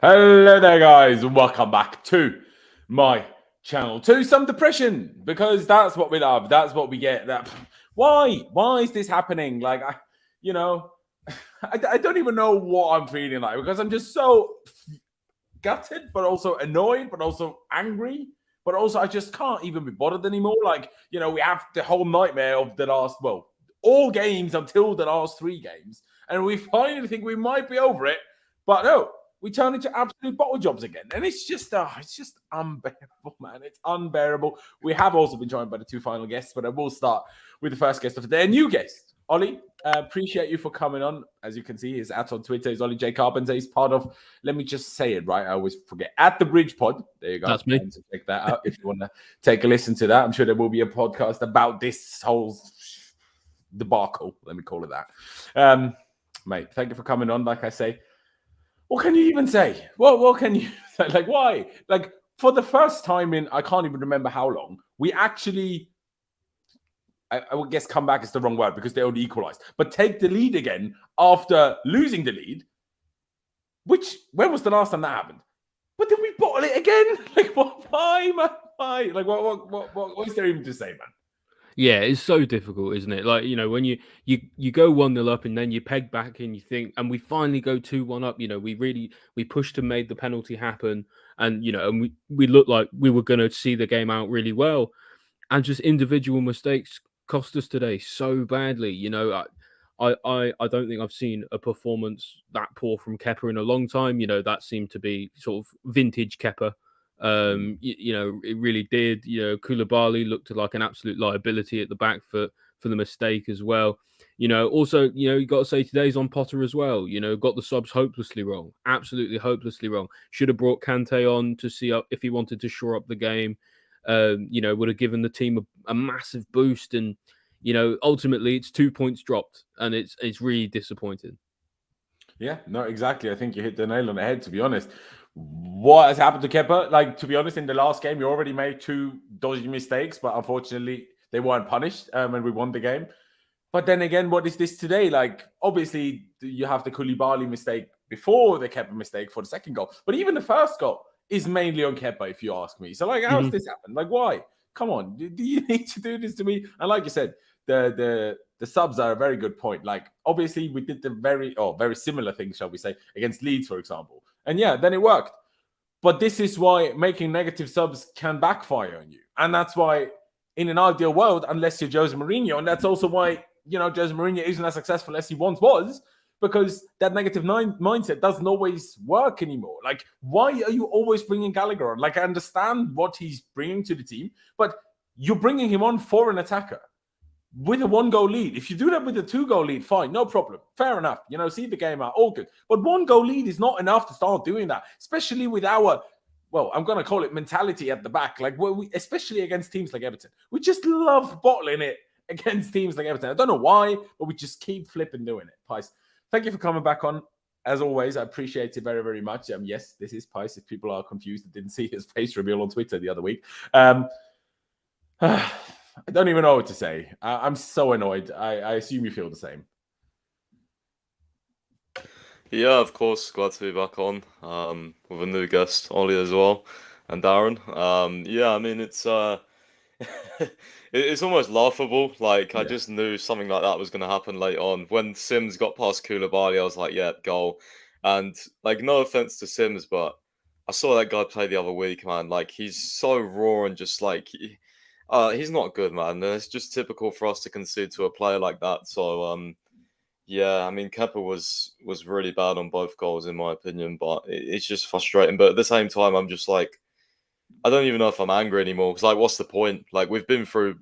Hello there, guys. Welcome back to my channel. To some depression, because that's what we love. That's what we get. Why is this happening? Like, I don't even know what I'm feeling like, because I'm just so gutted, but also annoyed, but also angry, but also I just can't even be bothered anymore. Like, we have the whole nightmare of the last, all games until the last 3 games, and we finally think we might be over it, but no. We turn into absolute bottle jobs again. And it's just unbearable, man. It's unbearable. We have also been joined by the 2 final guests, but I will start with the first guest of the day. A new guest, Ollie. Appreciate you for coming on. As you can see, he's on Twitter. He's Ollie J. Carpenter. He's part of, let me just say it right. I always forget. At the Bridge Pod. There you go. That's me. So check that out if you want to take a listen to that. I'm sure there will be a podcast about this whole debacle. Let me call it that. Mate, thank you for coming on. Like I say, what can you even say? What can you say? Like, why? Like, for the first time in, I can't even remember how long, we actually, I would guess comeback is the wrong word because they only equalized, but take the lead again after losing the lead, when was the last time that happened? But then we bottle it again? Like, why, man? Why? Like, what is there even to say, man? Yeah, it's so difficult, isn't it? Like, when you go 1-0 up and then you peg back and you think, and we finally go 2-1 up, we pushed and made the penalty happen. And, and we looked like we were going to see the game out really well. And just individual mistakes cost us today so badly. I don't think I've seen a performance that poor from Kepa in a long time. That seemed to be sort of vintage Kepa. It really did. Koulibaly looked like an absolute liability at the back for the mistake as well. Also, you got to say today's on Potter as well. Got the subs hopelessly wrong, absolutely hopelessly wrong. Should have brought Kante on to see if he wanted to shore up the game. Would have given the team a massive boost, and ultimately it's 2 points dropped, and it's really disappointing. Yeah, no, exactly. I think you hit the nail on the head, to be honest. What has happened to Kepa? Like, to be honest, in the last game, you already made 2 dodgy mistakes, but unfortunately, they weren't punished and we won the game. But then again, what is this today? Like, obviously, you have the Koulibaly mistake before the Kepa mistake for the second goal. But even the first goal is mainly on Kepa, if you ask me. So, like, how's this happened? Like, why? Come on. Do you need to do this to me? And like you said, the subs are a very good point. Like, obviously, we did the very similar thing, shall we say, against Leeds, for example. And yeah, then it worked. But this is why making negative subs can backfire on you. And that's why, in an ideal world, unless you're Jose Mourinho, and that's also why, Jose Mourinho isn't as successful as he once was, because that negative mindset doesn't always work anymore. Like, why are you always bringing Gallagher on? Like, I understand what he's bringing to the team, but you're bringing him on for an attacker with a 1-goal lead. If you do that with a 2-goal lead, fine, no problem. Fair enough. See the game out, all good. But 1-goal lead is not enough to start doing that, especially with our, I'm going to call it mentality at the back. Like, especially against teams like Everton. We just love bottling it against teams like Everton. I don't know why, but we just keep flipping doing it. Pice, thank you for coming back on. As always, I appreciate it very, very much. Yes, this is Pice. If people are confused and didn't see his face reveal on Twitter the other week. I don't even know what to say. I'm so annoyed. I assume you feel the same. Yeah, of course. Glad to be back on with a new guest, Ollie, as well, and Darren. Yeah, I mean, it's it's almost laughable. Like, I just knew something like that was going to happen late on. When Sims got past Koulibaly, I was like, yeah, goal. And, like, no offense to Sims, but I saw that guy play the other week, man. Like, he's so raw and just, like... he's not good, man. It's just typical for us to concede to a player like that. So, yeah, I mean, Kepa was really bad on both goals, in my opinion, but it's just frustrating. But at the same time, I'm just like, I don't even know if I'm angry anymore, because, like, what's the point? Like, we've been through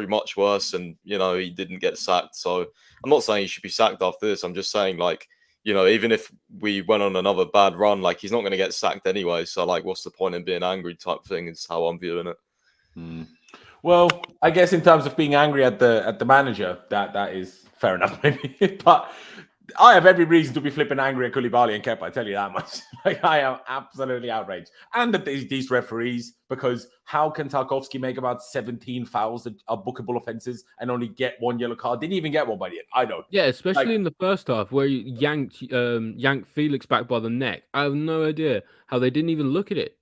much worse, and, he didn't get sacked. So I'm not saying he should be sacked after this. I'm just saying, like, even if we went on another bad run, like, he's not going to get sacked anyway. So, like, what's the point in being angry type thing is how I'm viewing it. Well, I guess in terms of being angry at the manager, that is fair enough, maybe. But I have every reason to be flipping angry at Koulibaly and Kepa, I tell you that much. Like, I am absolutely outraged. And that these referees, because how can Tarkowski make about 17 fouls that are bookable offences and only get one yellow card? Didn't even get one by the end. I don't. Yeah, especially in the first half where you yanked Felix back by the neck. I have no idea how they didn't even look at it.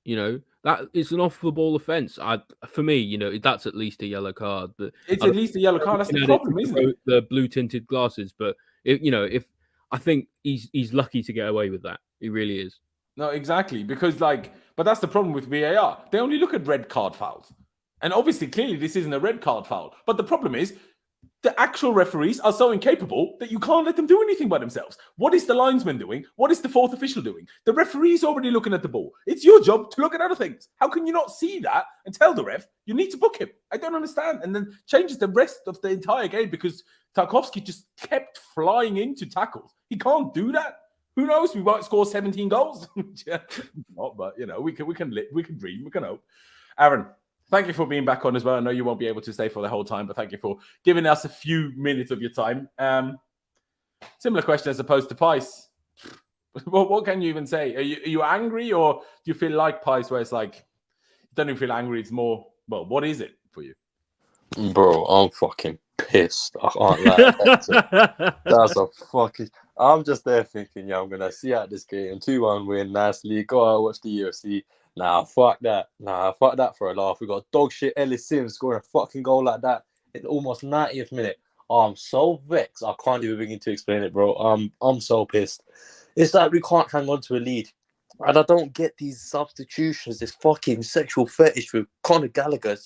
That it's an off the ball offence. For me, that's at least a yellow card. But it's at least a yellow card. That's the problem, isn't it? The blue tinted glasses, but if I think he's lucky to get away with that. He really is. No, exactly. Because but that's the problem with VAR. They only look at red card fouls. And obviously, clearly, this isn't a red card foul. But the problem is, the actual referees are so incapable that you can't let them do anything by themselves. What is the linesman doing? What is the fourth official doing? The referee's already looking at the ball. It's your job to look at other things. How can you not see that and tell the ref, you need to book him? I don't understand. And then changes the rest of the entire game because Tarkowski just kept flying into tackles. He can't do that. Who knows? We might score 17 goals. Not, but we can dream, we can hope. Aaron, thank you for being back on as well. I know you won't be able to stay for the whole time, but thank you for giving us a few minutes of your time. Similar question as opposed to Pice. What can you even say? Are you angry, or do you feel like Pice, where it's like you don't even feel angry? It's more, well, what is it for you? Bro, I'm fucking pissed. I can't lie. That's a fucking... I'm just there thinking, I'm going to see out this game. 2-1 win, nicely. Go out, watch the UFC. Nah, fuck that. Fuck that for a laugh. We got dog shit Ellis Sims scoring a fucking goal like that in almost 90th minute. I'm so vexed. I can't even begin to explain it, bro. I'm so pissed. It's like we can't hang on to a lead. And I don't get these substitutions, this fucking sexual fetish with Conor Gallagher.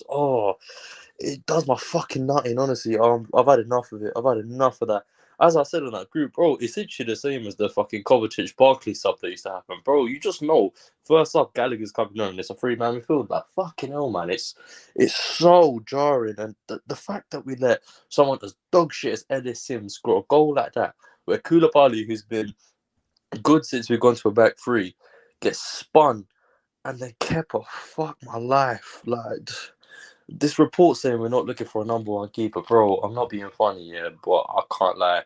It does my fucking nutting, honestly. I've had enough of it. I've had enough of that. As I said on that group, bro, it's literally the same as the fucking Kovacic-Barkley sub that used to happen. Bro, you just know, first up, Gallagher's coming on, and it's a three-man midfield. Like, fucking hell, man. It's so jarring. And the fact that we let someone as dog shit as Ellis Sims score a goal like that, where Koulibaly, who's been good since we've gone to a back three, gets spun, and then Kepa, fuck my life. Like, this report saying we're not looking for a number one keeper, bro. I'm not being funny here, but I can't lie.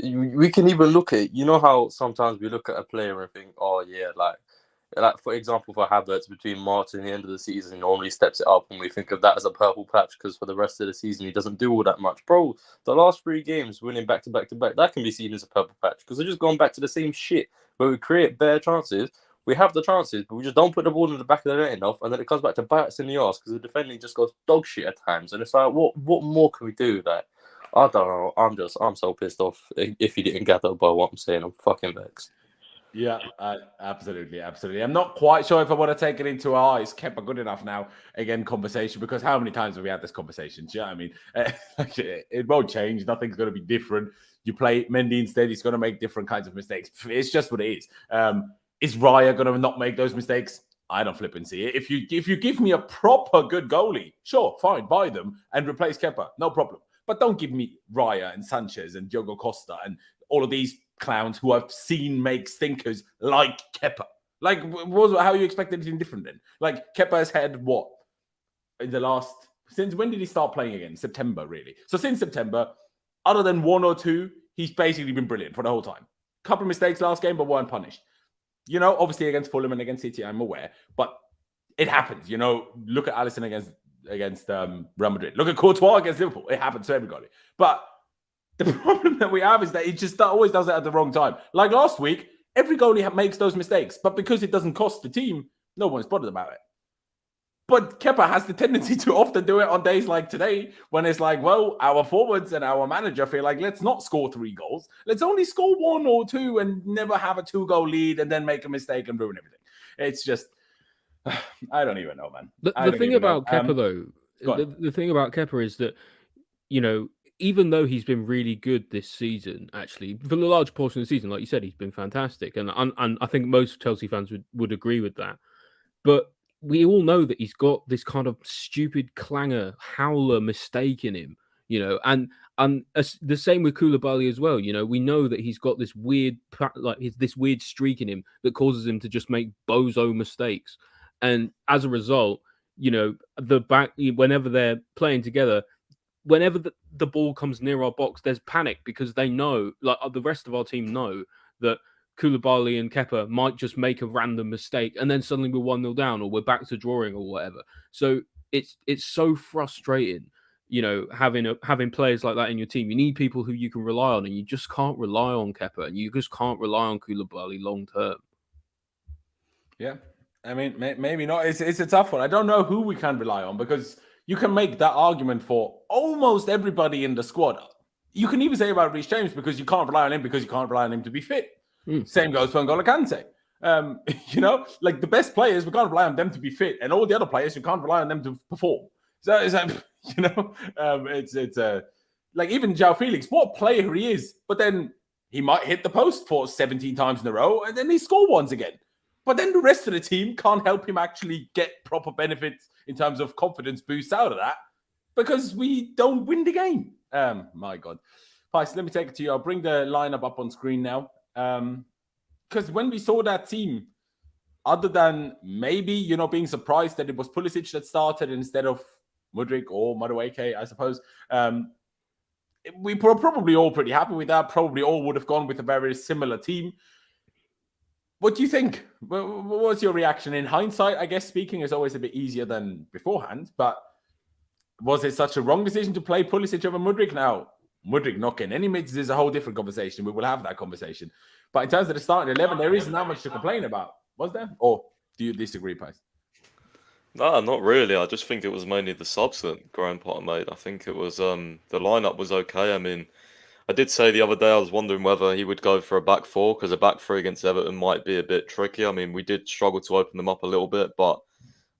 We can even look at, how sometimes we look at a player and think, oh yeah, like for example, for Havertz, between March and the end of the season, he normally steps it up, and we think of that as a purple patch because for the rest of the season he doesn't do all that much, bro. The last 3 games, winning back to back to back, that can be seen as a purple patch because they're just going back to the same shit where we create bare chances. We have the chances, but we just don't put the ball in the back of the net enough, and then it comes back to bite us in the arse because the defending just goes dog shit at times. And it's like, what more can we do? Like, I don't know. I'm so pissed off. If you didn't gather by what I'm saying, I'm fucking vexed. Yeah, absolutely. I'm not quite sure if I want to take it into is Kepa good enough now? Again, conversation, because how many times have we had this conversation? Do you know what I mean? It won't change. Nothing's going to be different. You play Mendy instead, he's going to make different kinds of mistakes. It's just what it is. Is Raya going to not make those mistakes? I don't flip and see it. If you give me a proper good goalie, sure, fine, buy them and replace Kepa, no problem. But don't give me Raya and Sanchez and Diogo Costa and all of these clowns who I've seen make stinkers like Kepa. Like, how are you expect anything different then? Like, Kepa has had what? Since when did he start playing again? September, really. So since September, other than 1 or 2, he's basically been brilliant for the whole time. Couple of mistakes last game, but weren't punished. Obviously against Fulham and against City, I'm aware, but it happens. Look at Alisson against Real Madrid. Look at Courtois against Liverpool. It happens to everybody. But the problem that we have is that he just always does it at the wrong time. Like last week, every goalie makes those mistakes, but because it doesn't cost the team, no one's bothered about it. But Kepa has the tendency to often do it on days like today when it's like, well, our forwards and our manager feel like, let's not score 3 goals. Let's only score 1 or 2 and never have a 2-goal lead and then make a mistake and ruin everything. It's just, I don't even know, man. The thing about Kepa, though, the thing about Kepa is that, even though he's been really good this season, actually, for the large portion of the season, like you said, he's been fantastic. And I think most Chelsea fans would agree with that. But we all know that he's got this kind of stupid clanger, howler mistake in him, and the same with Koulibaly as well. We know that he's got this weird, this weird streak in him that causes him to just make bozo mistakes. And as a result, the back, whenever they're playing together, whenever the ball comes near our box, there's panic because they know, like the rest of our team know, that Koulibaly and Kepa might just make a random mistake and then suddenly we're 1-0 down or we're back to drawing or whatever. So it's so frustrating, having players like that in your team. You need people who you can rely on, and you just can't rely on Kepa, and you just can't rely on Koulibaly long term. Yeah, I mean, maybe not. It's a tough one. I don't know who we can rely on, because you can make that argument for almost everybody in the squad. You can even say about Reece James, because you can't rely on him because you can't rely on him to be fit. Same goes for Ngolo Kante. Like the best players, we can't rely on them to be fit, and all the other players, you can't rely on them to perform. So it's like even Joao Felix, what player he is, but then he might hit the post for 17 times in a row, and then he score once again. But then the rest of the team can't help him actually get proper benefits in terms of confidence boosts out of that, because we don't win the game. My God. Pice, let me take it to you. I'll bring the lineup up on screen now. Because when we saw that team, other than maybe, being surprised that it was Pulisic that started instead of Mudryk or Madueke, I suppose, we were probably all pretty happy with that. Probably all would have gone with a very similar team. What do you think? What's your reaction? In hindsight, I guess speaking is always a bit easier than beforehand, but was it such a wrong decision to play Pulisic over Mudryk? Now, Mudryk not getting any minutes is a whole different conversation. We will have that conversation. But in terms of the starting 11, there isn't that much to complain about. Was there? Or do you disagree, Pice? No, not really. I just think it was mainly the subs that Graham Potter made. I think it was the lineup was okay. I mean, I did say the other day I was wondering whether he would go for a back four, because a back three against Everton might be a bit tricky. I mean, we did struggle to open them up a little bit, but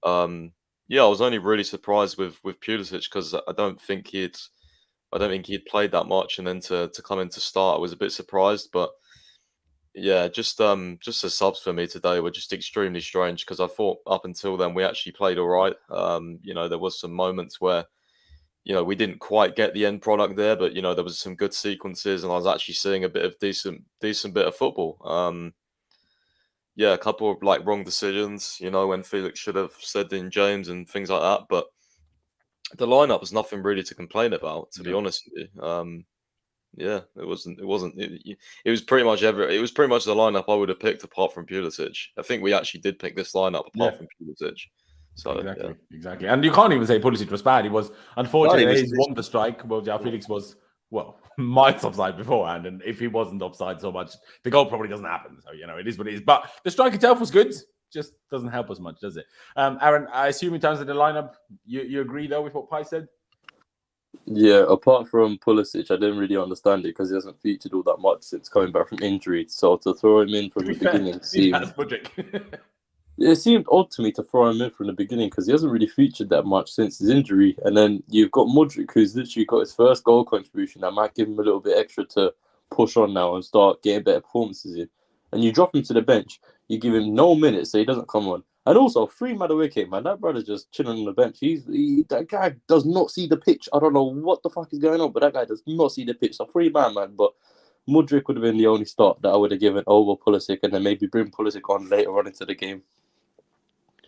I was only really surprised with Pulisic, because I don't think he'd played that much, and then to come in to start, I was a bit surprised. But yeah, just the subs for me today were just extremely strange, because I thought up until then we actually played all right. There was some moments where we didn't quite get the end product there, but there was some good sequences, and I was actually seeing a bit of decent bit of football. A couple of like wrong decisions, when Felix should have said in James and things like that. But the lineup was nothing really to complain about, to be honest with you. It wasn't. It was pretty much the lineup I would have picked apart from Pulisic. I think we actually did pick this lineup apart from Pulisic. So exactly. And you can't even say Pulisic was bad. He was, unfortunately, he won the strike. Well, Joao Felix was, miles offside beforehand, and if he wasn't offside so much, the goal probably doesn't happen. So it is what it is. But the strike itself was good. Just doesn't help us much, does it? Aaron, I assume in terms of the lineup, you agree though with what Pi said? Yeah, apart from Pulisic, I didn't really understand it because he hasn't featured all that much since coming back from injury. So to throw him in from the beginning seemed... It seemed odd to me to throw him in from the beginning because he hasn't really featured that much since his injury. And then you've got Mudryk, who's literally got his first goal contribution. That might give him a little bit extra to push on now and start getting better performances in. And you drop him to the bench. You give him no minutes so he doesn't come on. And also, free Madueke, man. That brother's just chilling on the bench. That guy does not see the pitch. I don't know what the fuck is going on, but that guy does not see the pitch. So free man. But Mudryk would have been the only start that I would have given over Pulisic, and then maybe bring Pulisic on later on into the game.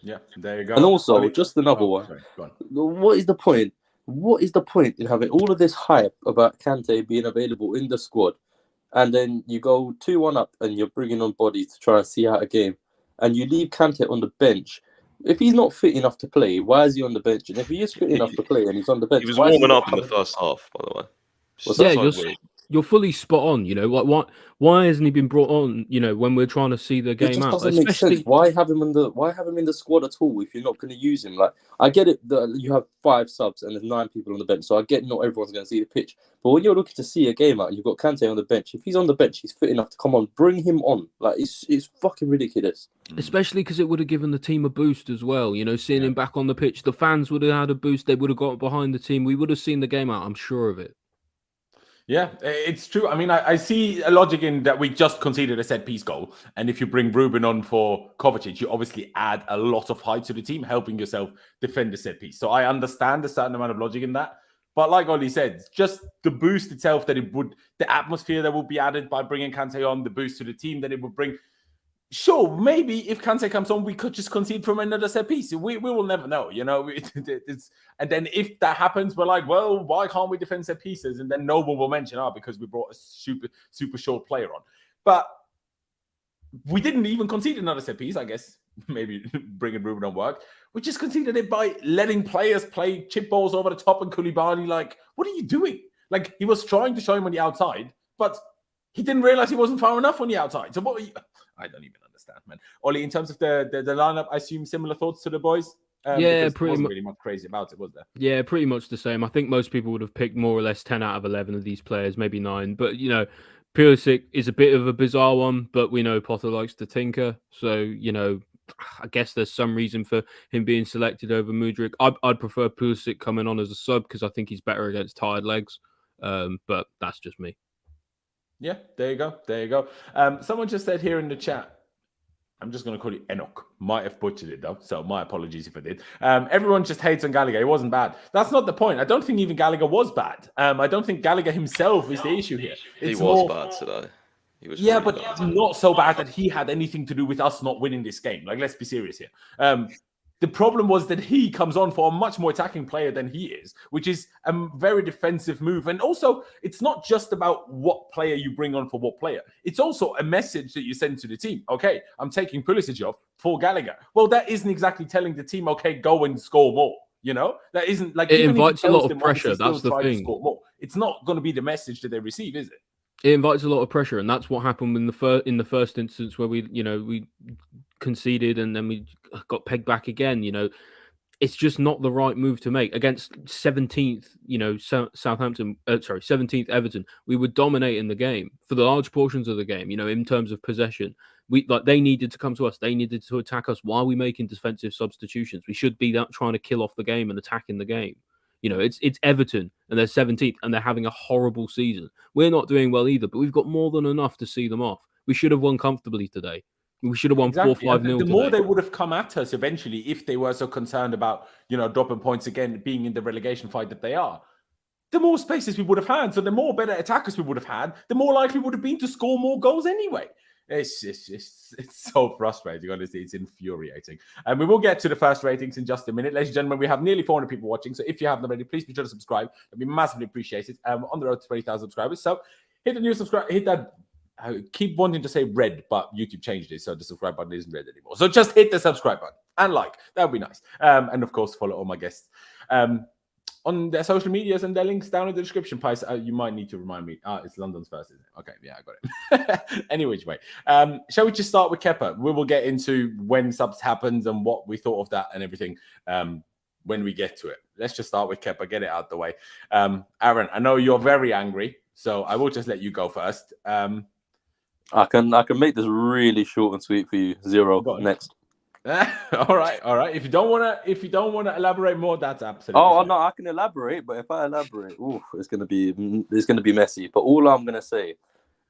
Yeah, there you go. And also, just another one. Sorry, go on. What is the point? What is the point in having all of this hype about Kante being available in the squad, and then you go 2-1 up and you're bringing on bodies to try and see out a game, and you leave Kante on the bench? If he's not fit enough to play, why is he on the bench? And if he is fit enough to play and he's on the bench, he was warming up in the first half, by the way. You're fully spot on. Like why hasn't he been brought on? When we're trying to see the game out, doesn't make sense. Why have him in the squad at all if you're not going to use him? Like, I get it that you have 5 subs and there's 9 people on the bench, so I get not everyone's going to see the pitch. But when you're looking to see a game out and you've got Kante on the bench, if he's on the bench, he's fit enough to come on. Bring him on. Like, it's fucking ridiculous. Especially because it would have given the team a boost as well. Seeing him back on the pitch, the fans would have had a boost. They would have got behind the team. We would have seen the game out. I'm sure of it. Yeah, it's true. I mean, I see a logic in that we just conceded a set-piece goal. And if you bring Ruben on for Kovacic, you obviously add a lot of height to the team, helping yourself defend the set-piece. So I understand a certain amount of logic in that. But like Oli said, just the boost itself that it would, the atmosphere that would be added by bringing Kante on, the boost to the team that it would bring. sure, maybe if Kante comes on, we could just concede from another set piece. We will never know, you know. And then if that happens, we're like, well, why can't we defend set pieces? And then no one will mention, because we brought a super short player on. But we didn't even concede another set piece, I guess. Maybe bringing Ruben on work. We just conceded it by letting players play chip balls over the top and Koulibaly. Like, what are you doing? Like, he was trying to show him on the outside, but he didn't realize he wasn't far enough on the outside. So what were you... I don't even understand, man. Ollie, in terms of the lineup, I assume similar thoughts to the boys? Yeah, pretty wasn't really much crazy about it, was there? Yeah, pretty much the same. I think most people would have picked more or less 10 out of 11 of these players, maybe 9. But, you know, Pulisic is a bit of a bizarre one, but we know Potter likes to tinker. So, you know, I guess there's some reason for him being selected over Mudryk. I'd prefer Pulisic coming on as a sub because I think he's better against tired legs. But that's just me. Yeah, there you go. There you go. Someone just said here in the chat, I'm just going to call you Enoch. Might have butchered it, though. So my apologies if I did. Everyone just hates on Gallagher. He wasn't bad. That's not the point. I don't think even Gallagher was bad. I don't think Gallagher himself is the issue here. He was bad today. He was really but bad. Not so bad that he had anything to do with us not winning this game. Like, let's be serious here. The problem was that he comes on for a much more attacking player than he is, which is a very defensive move. And also, it's not just about what player you bring on for what player. It's also a message that you send to the team. Okay, I'm taking Pulisic off for Gallagher. Well, that isn't exactly telling the team, okay, go and score more. You know, that isn't like... It invites a lot of pressure. That's the thing. It's not going to be the message that they receive, is it? It invites a lot of pressure, and that's what happened in the first instance where we conceded and then we got pegged back again. You know, it's just not the right move to make against 17th. You know, 17th Everton. We were dominating the game for the large portions of the game. You know, in terms of possession, they needed to come to us. They needed to attack us. Why are we making defensive substitutions? We should be trying to kill off the game and attacking the game. You know, it's Everton and they're 17th and they're having a horrible season. We're not doing well either, but we've got more than enough to see them off. We should have won comfortably today. We should have won 4-5-0 The more they would have come at us eventually if they were so concerned about, you know, dropping points again, being in the relegation fight that they are, the more spaces we would have had. So the more better attackers we would have had, the more likely we would have been to score more goals anyway. It's so frustrating, honestly. It's infuriating. And we will get to the first ratings in just a minute. Ladies and gentlemen, we have nearly 400 people watching. So if you haven't already, please be sure to subscribe. That'd be massively appreciated. On the road to 20,000 subscribers. So hit the new subscribe, hit that. I keep wanting to say red, but YouTube changed it, so the subscribe button isn't red anymore. So just hit the subscribe button and like. That would be nice. And of course, follow all my guests on their social medias and their links down in the description. Pies, you might need to remind me. It's London's first, isn't it? Okay, yeah, I got it. Any which way. Shall we just start with Kepa? We will get into when subs happens and what we thought of that and everything when we get to it. Let's just start with Kepa, get it out the way. Aaron, I know you're very angry, so I will just let you go first. I can make this really short and sweet for you. 0 next. all right. If you don't wanna elaborate more, that's absolutely. Oh no, I can elaborate, but if I elaborate, it's gonna be messy. But all I'm gonna say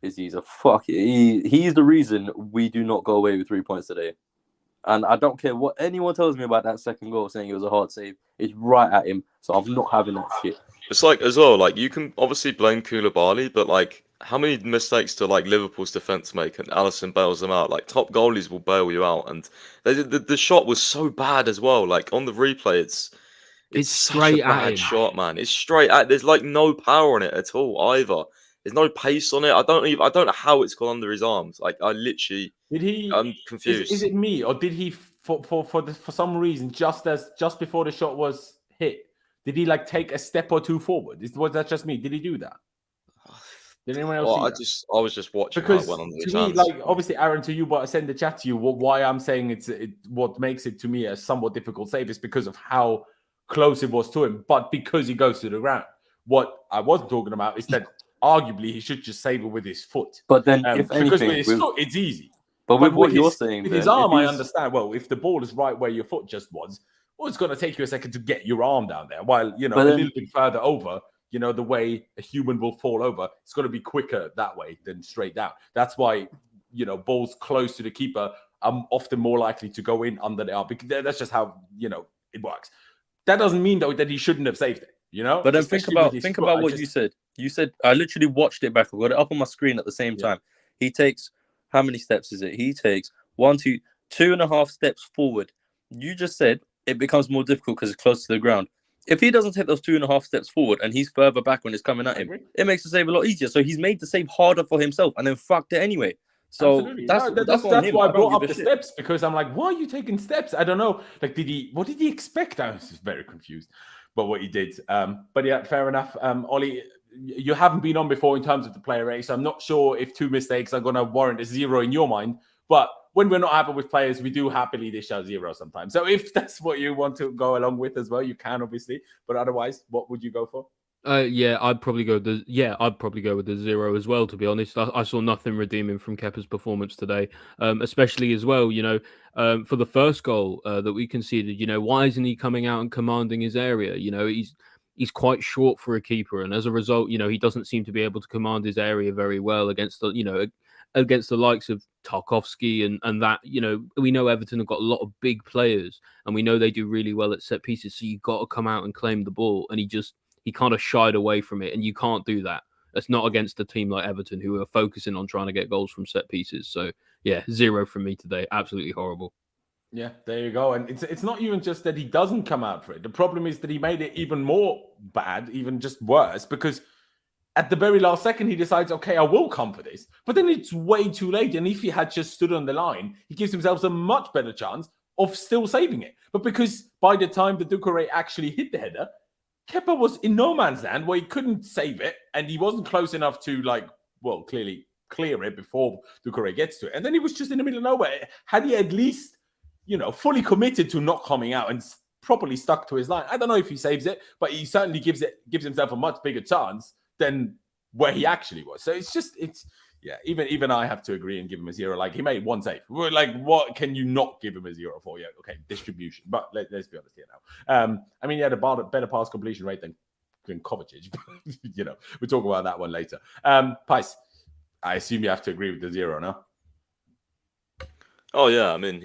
is he's the reason we do not go away with 3 points today. And I don't care what anyone tells me about that second goal, saying it was a hard save. It's right at him, so I'm not having that shit. It's like as well, like you can obviously blame Koulibaly, but like how many mistakes do like Liverpool's defense make and Alisson bails them out? Like top goalies will bail you out, and the shot was so bad as well. Like on the replay, it's straight such a bad shot, man. It's straight at. There's like no power on it at all either. There's no pace on it. I don't know how it's gone under his arms. Like I literally, I'm confused. Is it me or did he for some reason just before the shot was hit? Did he like take a step or two forward? Was that just me? Did he do that? Did anyone else see that? I was just watching because how it went under his to me, hands. like obviously Aaron to you, but I send the chat to you. Why I'm saying what makes it to me a somewhat difficult save is because of how close it was to him, but because he goes to the ground. What I wasn't talking about is that arguably he should just save it with his foot. But then, if because anything, with his foot, it's easy. But with what you're saying, with his arm, I understand. Well, if the ball is right where your foot just was, well, it's going to take you a second to get your arm down there. While a little bit further over, the way a human will fall over, it's going to be quicker that way than straight down. That's why balls close to the keeper are often more likely to go in under the arm, because that's just how it works. That doesn't mean though that he shouldn't have saved it. But then think about what you said. You said I literally watched it back. I got it up on my screen at the same time. He takes how many steps is it? He takes 2.5 steps forward. You just said it becomes more difficult because it's close to the ground. If he doesn't take those 2.5 steps forward and he's further back when it's coming at him, it makes the save a lot easier. So he's made the save harder for himself and then fucked it anyway. So Absolutely. that's why I brought up the steps, because I'm like, why are you taking steps? I don't know. Like, what did he expect? I was just very confused about what he did. But yeah, fair enough. Ollie, you haven't been on before in terms of the player race. I'm not sure if 2 mistakes are going to warrant a 0 in your mind, but when we're not happy with players, we do happily dish out 0 sometimes. So if that's what you want to go along with as well, you can, obviously. But otherwise, what would you go for? I'd probably go with the 0 as well. To be honest, I saw nothing redeeming from Kepa's performance today, especially as well. For the first goal that we conceded, why isn't he coming out and commanding his area? He's quite short for a keeper, and as a result, he doesn't seem to be able to command his area very well against the likes of Tarkowski and that. We know Everton have got a lot of big players, and we know they do really well at set pieces. So you got to come out and claim the ball, and he kind of shied away from it, and you can't do that. That's not against a team like Everton, who are focusing on trying to get goals from set pieces. So, yeah, 0 from me today. Absolutely horrible. Yeah, there you go. And it's not even just that he doesn't come out for it. The problem is that he made it even more bad, even just worse, because at the very last second, he decides, okay, I will come for this. But then it's way too late. And if he had just stood on the line, he gives himself a much better chance of still saving it. But because by the time the Doucoure actually hit the header, Kepa was in no man's land where he couldn't save it, and he wasn't close enough to, clearly clear it before Doucoure gets to it. And then he was just in the middle of nowhere. Had he at least, fully committed to not coming out and properly stuck to his line, I don't know if he saves it, but he certainly gives himself a much bigger chance than where he actually was. So even I have to agree and give him a 0. Like, he made 1 save. We're like, what can you not give him a 0 for? Yeah, okay, distribution. But let's be honest here now. He had a better pass completion rate than Kovacic. We'll talk about that one later. Pice, I assume you have to agree with the 0, no? Oh yeah, I mean,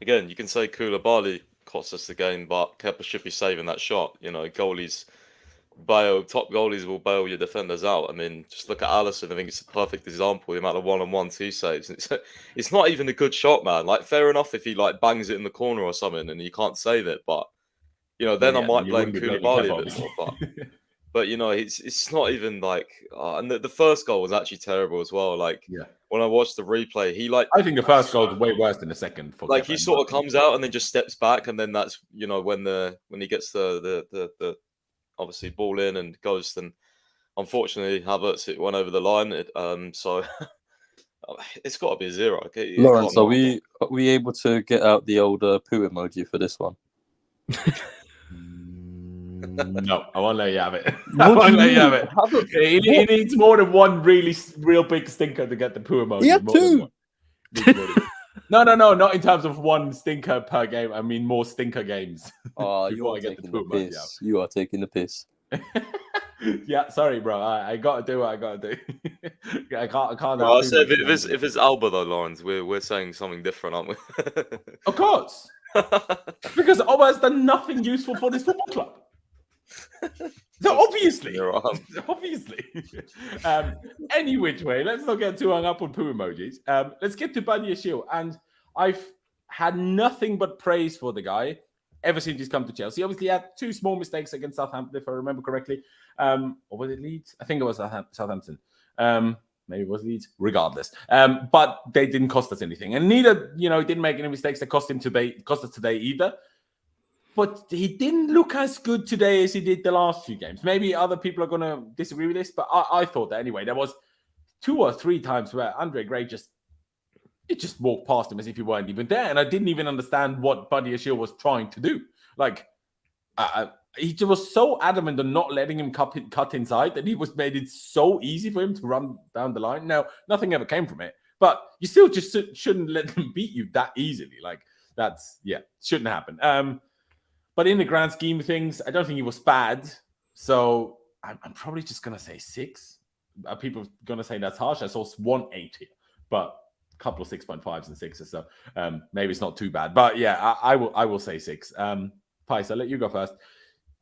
again, you can say Koulibaly cost us the game, but Kepa should be saving that shot. Top goalies will bail your defenders out. I mean, just look at Alisson. I think it's a perfect example. The amount of 1-on-1 2 saves. It's not even a good shot, man. Like, fair enough if he bangs it in the corner or something and you can't save it, but then I might blame Koulibaly a bit more. But it's not even and the first goal was actually terrible as well. When I watched the replay, I think the first goal is way worse than the second. He sort of comes out and then just steps back, and then that's when he gets the obviously ball in and goes, then unfortunately Havertz, it went over the line. So it's got to be a 0. Okay? Laurenz, are we able to get out the old poo emoji for this one? No, I won't let you have it. I won't let you have it. He needs more than one real big stinker to get the poo emoji. He had 2. No, not in terms of one stinker per game. I mean, more stinker games. Oh, you are taking the piss. You are taking the piss. Yeah, sorry, bro. I gotta do what I gotta do. I can't. Well, I said if it's Alba though, Laurenz, we're saying something different, aren't we? Of course, because Alba has done nothing useful for this football club. So obviously. Any which way, let's not get too hung up on poo emojis. Let's get to Badiashile, and I've had nothing but praise for the guy ever since he's come to Chelsea. Obviously, he had 2 small mistakes against Southampton, if I remember correctly. Or was it Leeds? I think it was Southampton. Maybe it was Leeds. Regardless, but they didn't cost us anything, and neither, he didn't make any mistakes that cost us today either. But he didn't look as good today as he did the last few games. Maybe other people are going to disagree with this, but I thought that anyway. There was 2 or 3 times where Andre Gray just walked past him as if he weren't even there. And I didn't even understand what Badiashile was trying to do. He was so adamant on not letting him cut inside that he made it so easy for him to run down the line. Now, nothing ever came from it. But you still just shouldn't let them beat you that easily. Shouldn't happen. But in the grand scheme of things, I don't think he was bad. So I'm probably just going to say 6. People are going to say that's harsh. I saw 1 8 here, but a couple of 6.5s and 6s. So maybe it's not too bad. But yeah, I will say 6. Pice, I'll let you go first.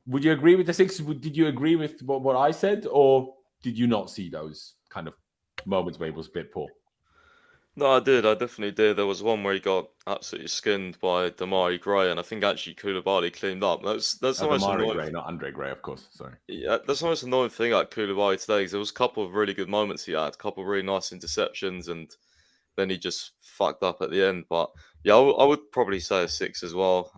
Would you agree with the 6? Did you agree with what I said? Or did you not see those kind of moments where he was a bit poor? No, I did. I definitely did. There was one where he got absolutely skinned by Damari Gray, and I think actually Koulibaly cleaned up. That's the most Damari annoying. Gray, not Andre Gray, of course. Sorry. Yeah, that's the most annoying thing about Koulibaly today. 'Cause there was a couple of really good moments he had, a couple of really nice interceptions, and then he just fucked up at the end. But yeah, I would probably say a 6 as well.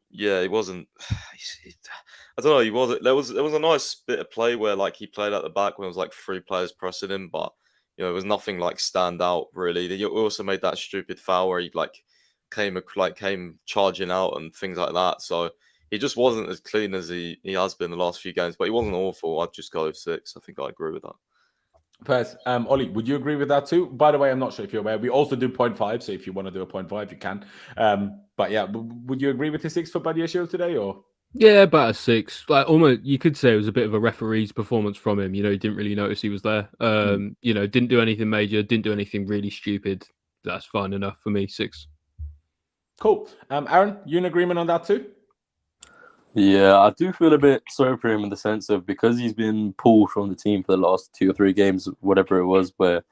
Yeah, he wasn't. I don't know. He wasn't. There was a nice bit of play where like he played at the back when it was like 3 players pressing him, but it was nothing like stand out really. He also made that stupid foul where he like came charging out and things like that. So he just wasn't as clean as he has been the last few games, but he wasn't awful. I'd just go with 6. I think I agree with that. First, Ollie, would you agree with that too? By the way, I'm not sure if you're aware. We also do 0.5, so if you want to do a 0.5, you can. But yeah, would you agree with the 6 for Badiashile today, or? Yeah, about a 6. Like almost, you could say it was a bit of a referee's performance from him. He didn't really notice he was there. Didn't do anything major, didn't do anything really stupid. That's fine enough for me. 6. Cool. Aaron, you in agreement on that too? Yeah, I do feel a bit sorry for him in the sense of because he's been pulled from the team for the last 2 or 3 games, whatever it was, where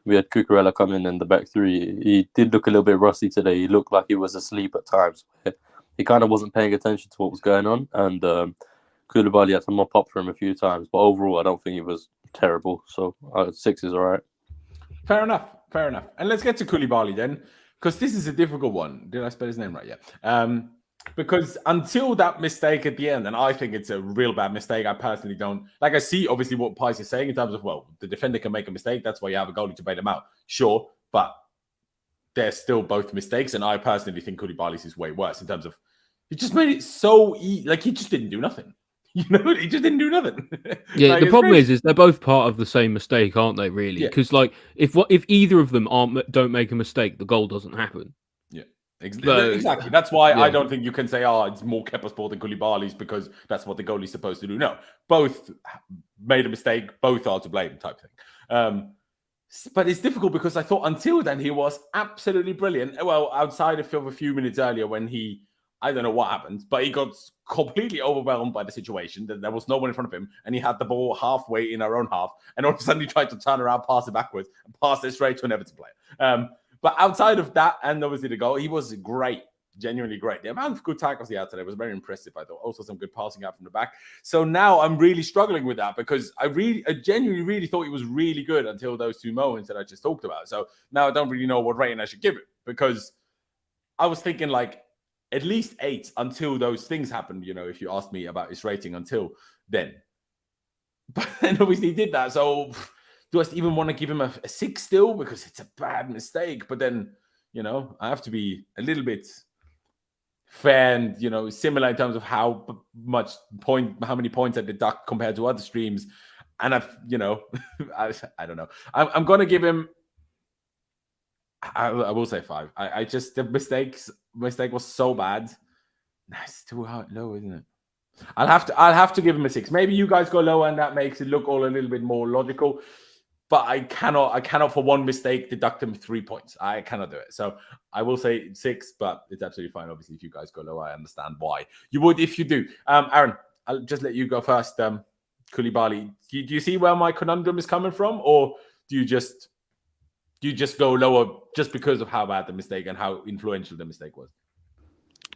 we had Cucurella come in the back three. He did look a little bit rusty today. He looked like he was asleep at times. He kind of wasn't paying attention to what was going on, and Koulibaly had to mop up for him a few times. But overall, I don't think he was terrible. So 6 is all right. Fair enough. And let's get to Koulibaly then, because this is a difficult one. Did I spell his name right? Yeah. Because until that mistake at the end, and I think it's a real bad mistake, I personally don't. Like, I see obviously what Pice is saying in terms of, well, the defender can make a mistake. That's why you have a goalie to bail him out. Sure, but they're still both mistakes. And I personally think Koulibaly's is way worse in terms of he just made it so easy. Like, he just didn't do nothing. He just didn't do nothing. Yeah, like, the problem is they're both part of the same mistake, aren't they? Really, because like if either of them don't make a mistake, the goal doesn't happen. Yeah, exactly. That's why I don't think you can say, it's more Kepa's fault than Koulibaly's because that's what the goalie's supposed to do. No, both made a mistake. Both are to blame, type thing. But it's difficult because I thought until then he was absolutely brilliant. Well, outside of a few minutes earlier when I don't know what happened, but he got completely overwhelmed by the situation. That there was no one in front of him, and he had the ball halfway in our own half, and all of a sudden he tried to turn around, pass it backwards, and pass it straight to an Everton player. But outside of that, and obviously the goal, he was great, genuinely great. The amount of good tackles he had today was very impressive, I thought. Also some good passing out from the back. So now I'm really struggling with that because I genuinely really thought he was really good until those 2 moments that I just talked about. So now I don't really know what rating I should give it because I was thinking like, at least 8 until those things happened, if you asked me about his rating until then. But then obviously he did that. So do I even want to give him a 6 still? Because it's a bad mistake. But then, I have to be a little bit fair and, similar in terms of how many points I deduct compared to other streams. And I've, I don't know. I'm going to give him, I will say 5. I just, the mistake was so bad. That's too low, isn't it? I'll have to give him a 6. Maybe you guys go lower and that makes it look all a little bit more logical. But I cannot for one mistake deduct him 3 points. I cannot do it. So I will say 6, but it's absolutely fine. Obviously, if you guys go lower, I understand why. You would if you do. Aaron, I'll just let you go first. Koulibaly, do you see where my conundrum is coming from? Or do you just go lower just because of how bad the mistake and how influential the mistake was?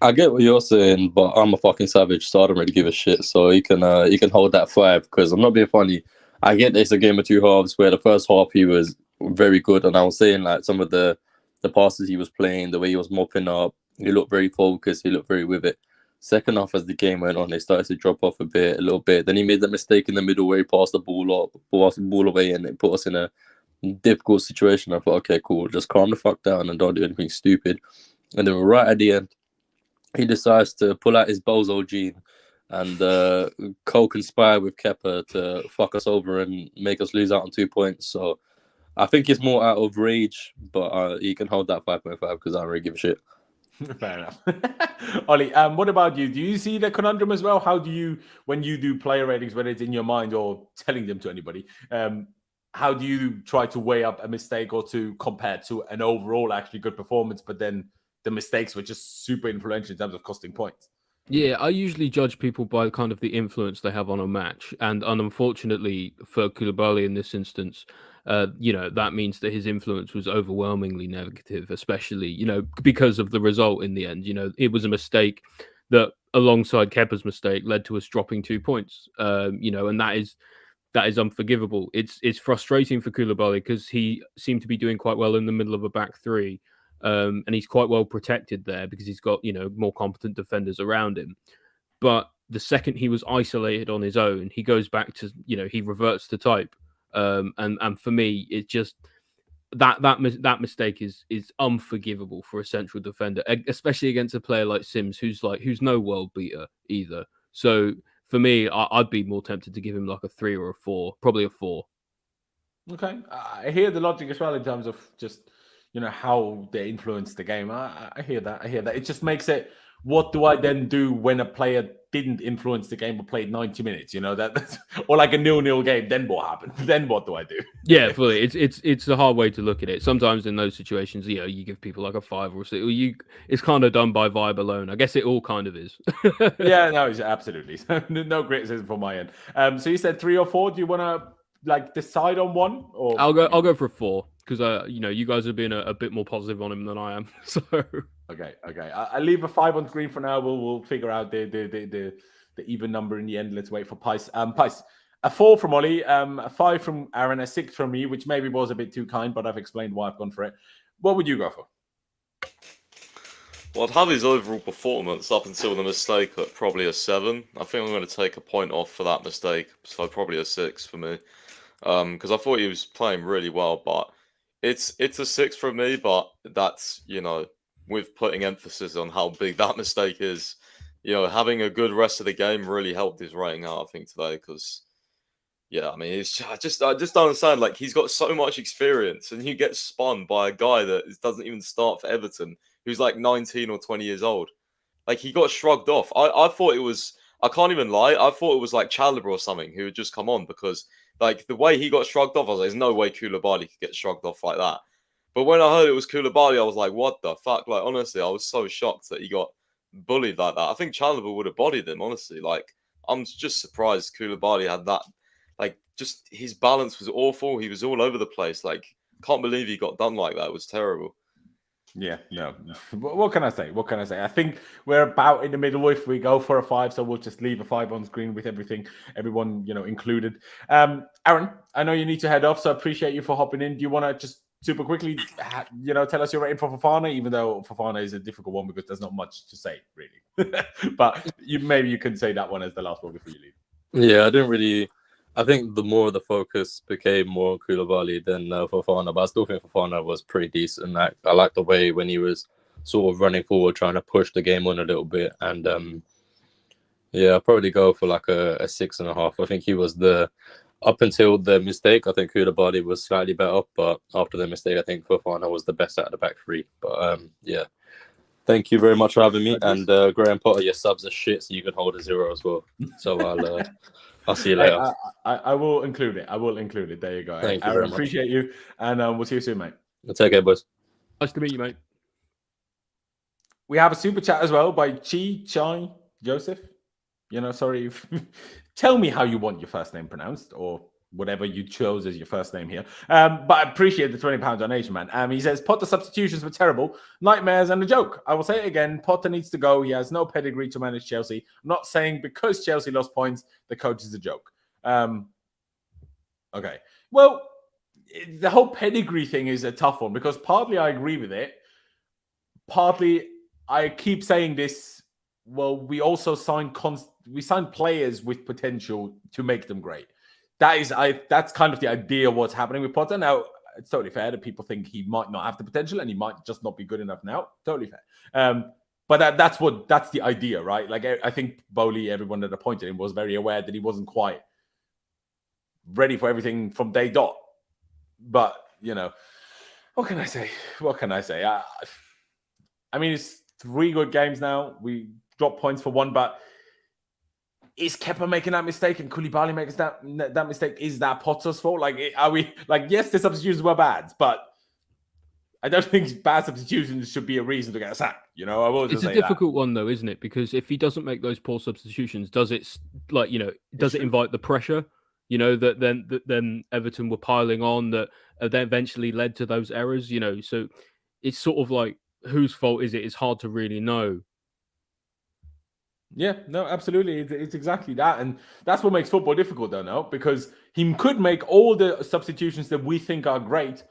I get what you're saying, but I'm a fucking savage, so I don't really give a shit. So you can hold that 5 because I'm not being funny. I get there's a game of 2 halves where the first half he was very good, and I was saying like some of the passes he was playing, the way he was mopping up, he looked very focused, he looked very with it. Second half, as the game went on, they started to drop off a little bit. Then he made that mistake in the middle where he passed the ball away, and it put us in a difficult situation. I thought, okay, cool, just calm the fuck down and don't do anything stupid. And then right at the end, he decides to pull out his bozo gene and co-conspire with Kepa to fuck us over and make us lose out on 2 points. So I think it's more out of rage, but he can hold that 5.5 because I don't really give a shit. Fair enough. Ollie, what about you? Do you see the conundrum as well? How do you, when you do player ratings, whether it's in your mind or telling them to anybody, how do you try to weigh up a mistake or two compared to an overall actually good performance, but then the mistakes were just super influential in terms of costing points? Yeah, I usually judge people by kind of the influence they have on a match, and unfortunately for Koulibaly in this instance, that means that his influence was overwhelmingly negative, especially because of the result in the end. It was a mistake that, alongside Kepa's mistake, led to us dropping 2 points. And that is unforgivable. It's frustrating for Koulibaly because he seemed to be doing quite well in the middle of a back three. And he's quite well protected there because he's got, more competent defenders around him. But the second he was isolated on his own, he goes back to, he reverts to type. And for me, it's just that mistake is unforgivable for a central defender, especially against a player like Sims, who's no world beater either. So for me, I'd be more tempted to give him like a 3 or a 4, probably a 4. Okay, I hear the logic as well in terms of just how they influence the game. I hear that. It just makes it. What do I then do when a player didn't influence the game but played 90 minutes? That's or like a 0-0 game. Then what happened? Then what do I do? Yeah, fully. It's a hard way to look at it. Sometimes in those situations, you give people like a 5 or a 6. It's kind of done by vibe alone. I guess it all kind of is. Yeah, no, absolutely. No criticism from my end. So you said 3 or 4. Do you want to decide on one? Or I'll go for a 4 because you guys are being a bit more positive on him than I am. So okay. I'll leave a 5 on screen for now. We'll figure out the even number in the end. Let's wait for Pice. Pice, a 4 from Ollie, a 5 from Aaron, a 6 from me, which maybe was a bit too kind, but I've explained why I've gone for it. What would you go for? Well, I'd have his overall performance up until the mistake at probably a 7. I think I'm going to take a point off for that mistake, so probably a 6 for me. Because I thought he was playing really well, but it's a 6 from me, but that's, with putting emphasis on how big that mistake is, having a good rest of the game really helped his rating out, I think, today, because, I mean, I just don't understand, like, he's got so much experience, and he gets spun by a guy that doesn't even start for Everton, who's like 19 or 20 years old. Like, he got shrugged off. I thought it was, I can't even lie, I thought it was like Chalobah or something who had just come on, because like the way he got shrugged off, I was like, there's no way Koulibaly could get shrugged off like that. But when I heard it was Koulibaly, I was like, what the fuck? Like, honestly, I was so shocked that he got bullied like that. I think Chalobah would have bodied him, honestly. Like, I'm just surprised Koulibaly had that. Like, just his balance was awful. He was all over the place. Like, can't believe he got done like that. It was terrible. Yeah, no. What can I say? I think we're about in the middle if we go for a 5, so we'll just leave a 5 on screen with everyone, included. Aaron, I know you need to head off, so I appreciate you for hopping in. Do you want to just super quickly, tell us your rating for Fofana, even though Fofana is a difficult one because there's not much to say, really. But maybe you can say that one as the last one before you leave. Yeah, I think the more the focus became more on Koulibaly than Fofana, but I still think Fofana was pretty decent. I like the way when he was sort of running forward, trying to push the game on a little bit. And I'll probably go for like a 6.5. I think he was up until the mistake, I think Koulibaly was slightly better, but after the mistake, I think Fofana was the best out of the back three. But thank you very much for having me. And Graham Potter, your subs are shit, so you can hold a 0 as well. So I'll see you later. I will include it. There you go. Thank you I very much. Appreciate you. And we'll see you soon, mate. Take care, boys. Nice to meet you, mate. We have a super chat as well by Chai Joseph. Sorry. Tell me how you want your first name pronounced or whatever you chose as your first name here. But I appreciate the £20 donation, man. He says, Potter substitutions were terrible. Nightmares and a joke. I will say it again. Potter needs to go. He has no pedigree to manage Chelsea. I'm not saying because Chelsea lost points, the coach is a joke. Okay. Well, the whole pedigree thing is a tough one because partly I agree with it. Partly I keep saying this. Well, we also sign players with potential to make them great. That's kind of the idea of what's happening with Potter. Now, it's totally fair that people think he might not have the potential and he might just not be good enough now. Totally fair. But that's the idea, right? Like, I think Bowley, everyone that appointed him, was very aware that he wasn't quite ready for everything from day dot. But, what can I say? I mean, it's 3 good games now. We dropped points for 1, but is Kepa making that mistake and Koulibaly makes that mistake? Is that Potter's fault? Like, are we like, yes, the substitutions were bad, but I don't think bad substitutions should be a reason to get a sack. You know, I will just It's a say difficult one, though, isn't it? Because if he doesn't make those poor substitutions, does it does it invite the pressure? You know, that then Everton were piling on that then eventually led to those errors. You know, so it's sort of like whose fault is it? It's hard to really know. Yeah, no, absolutely. It's exactly that. And that's what makes football difficult, though, no? Because he could make all the substitutions that we think are great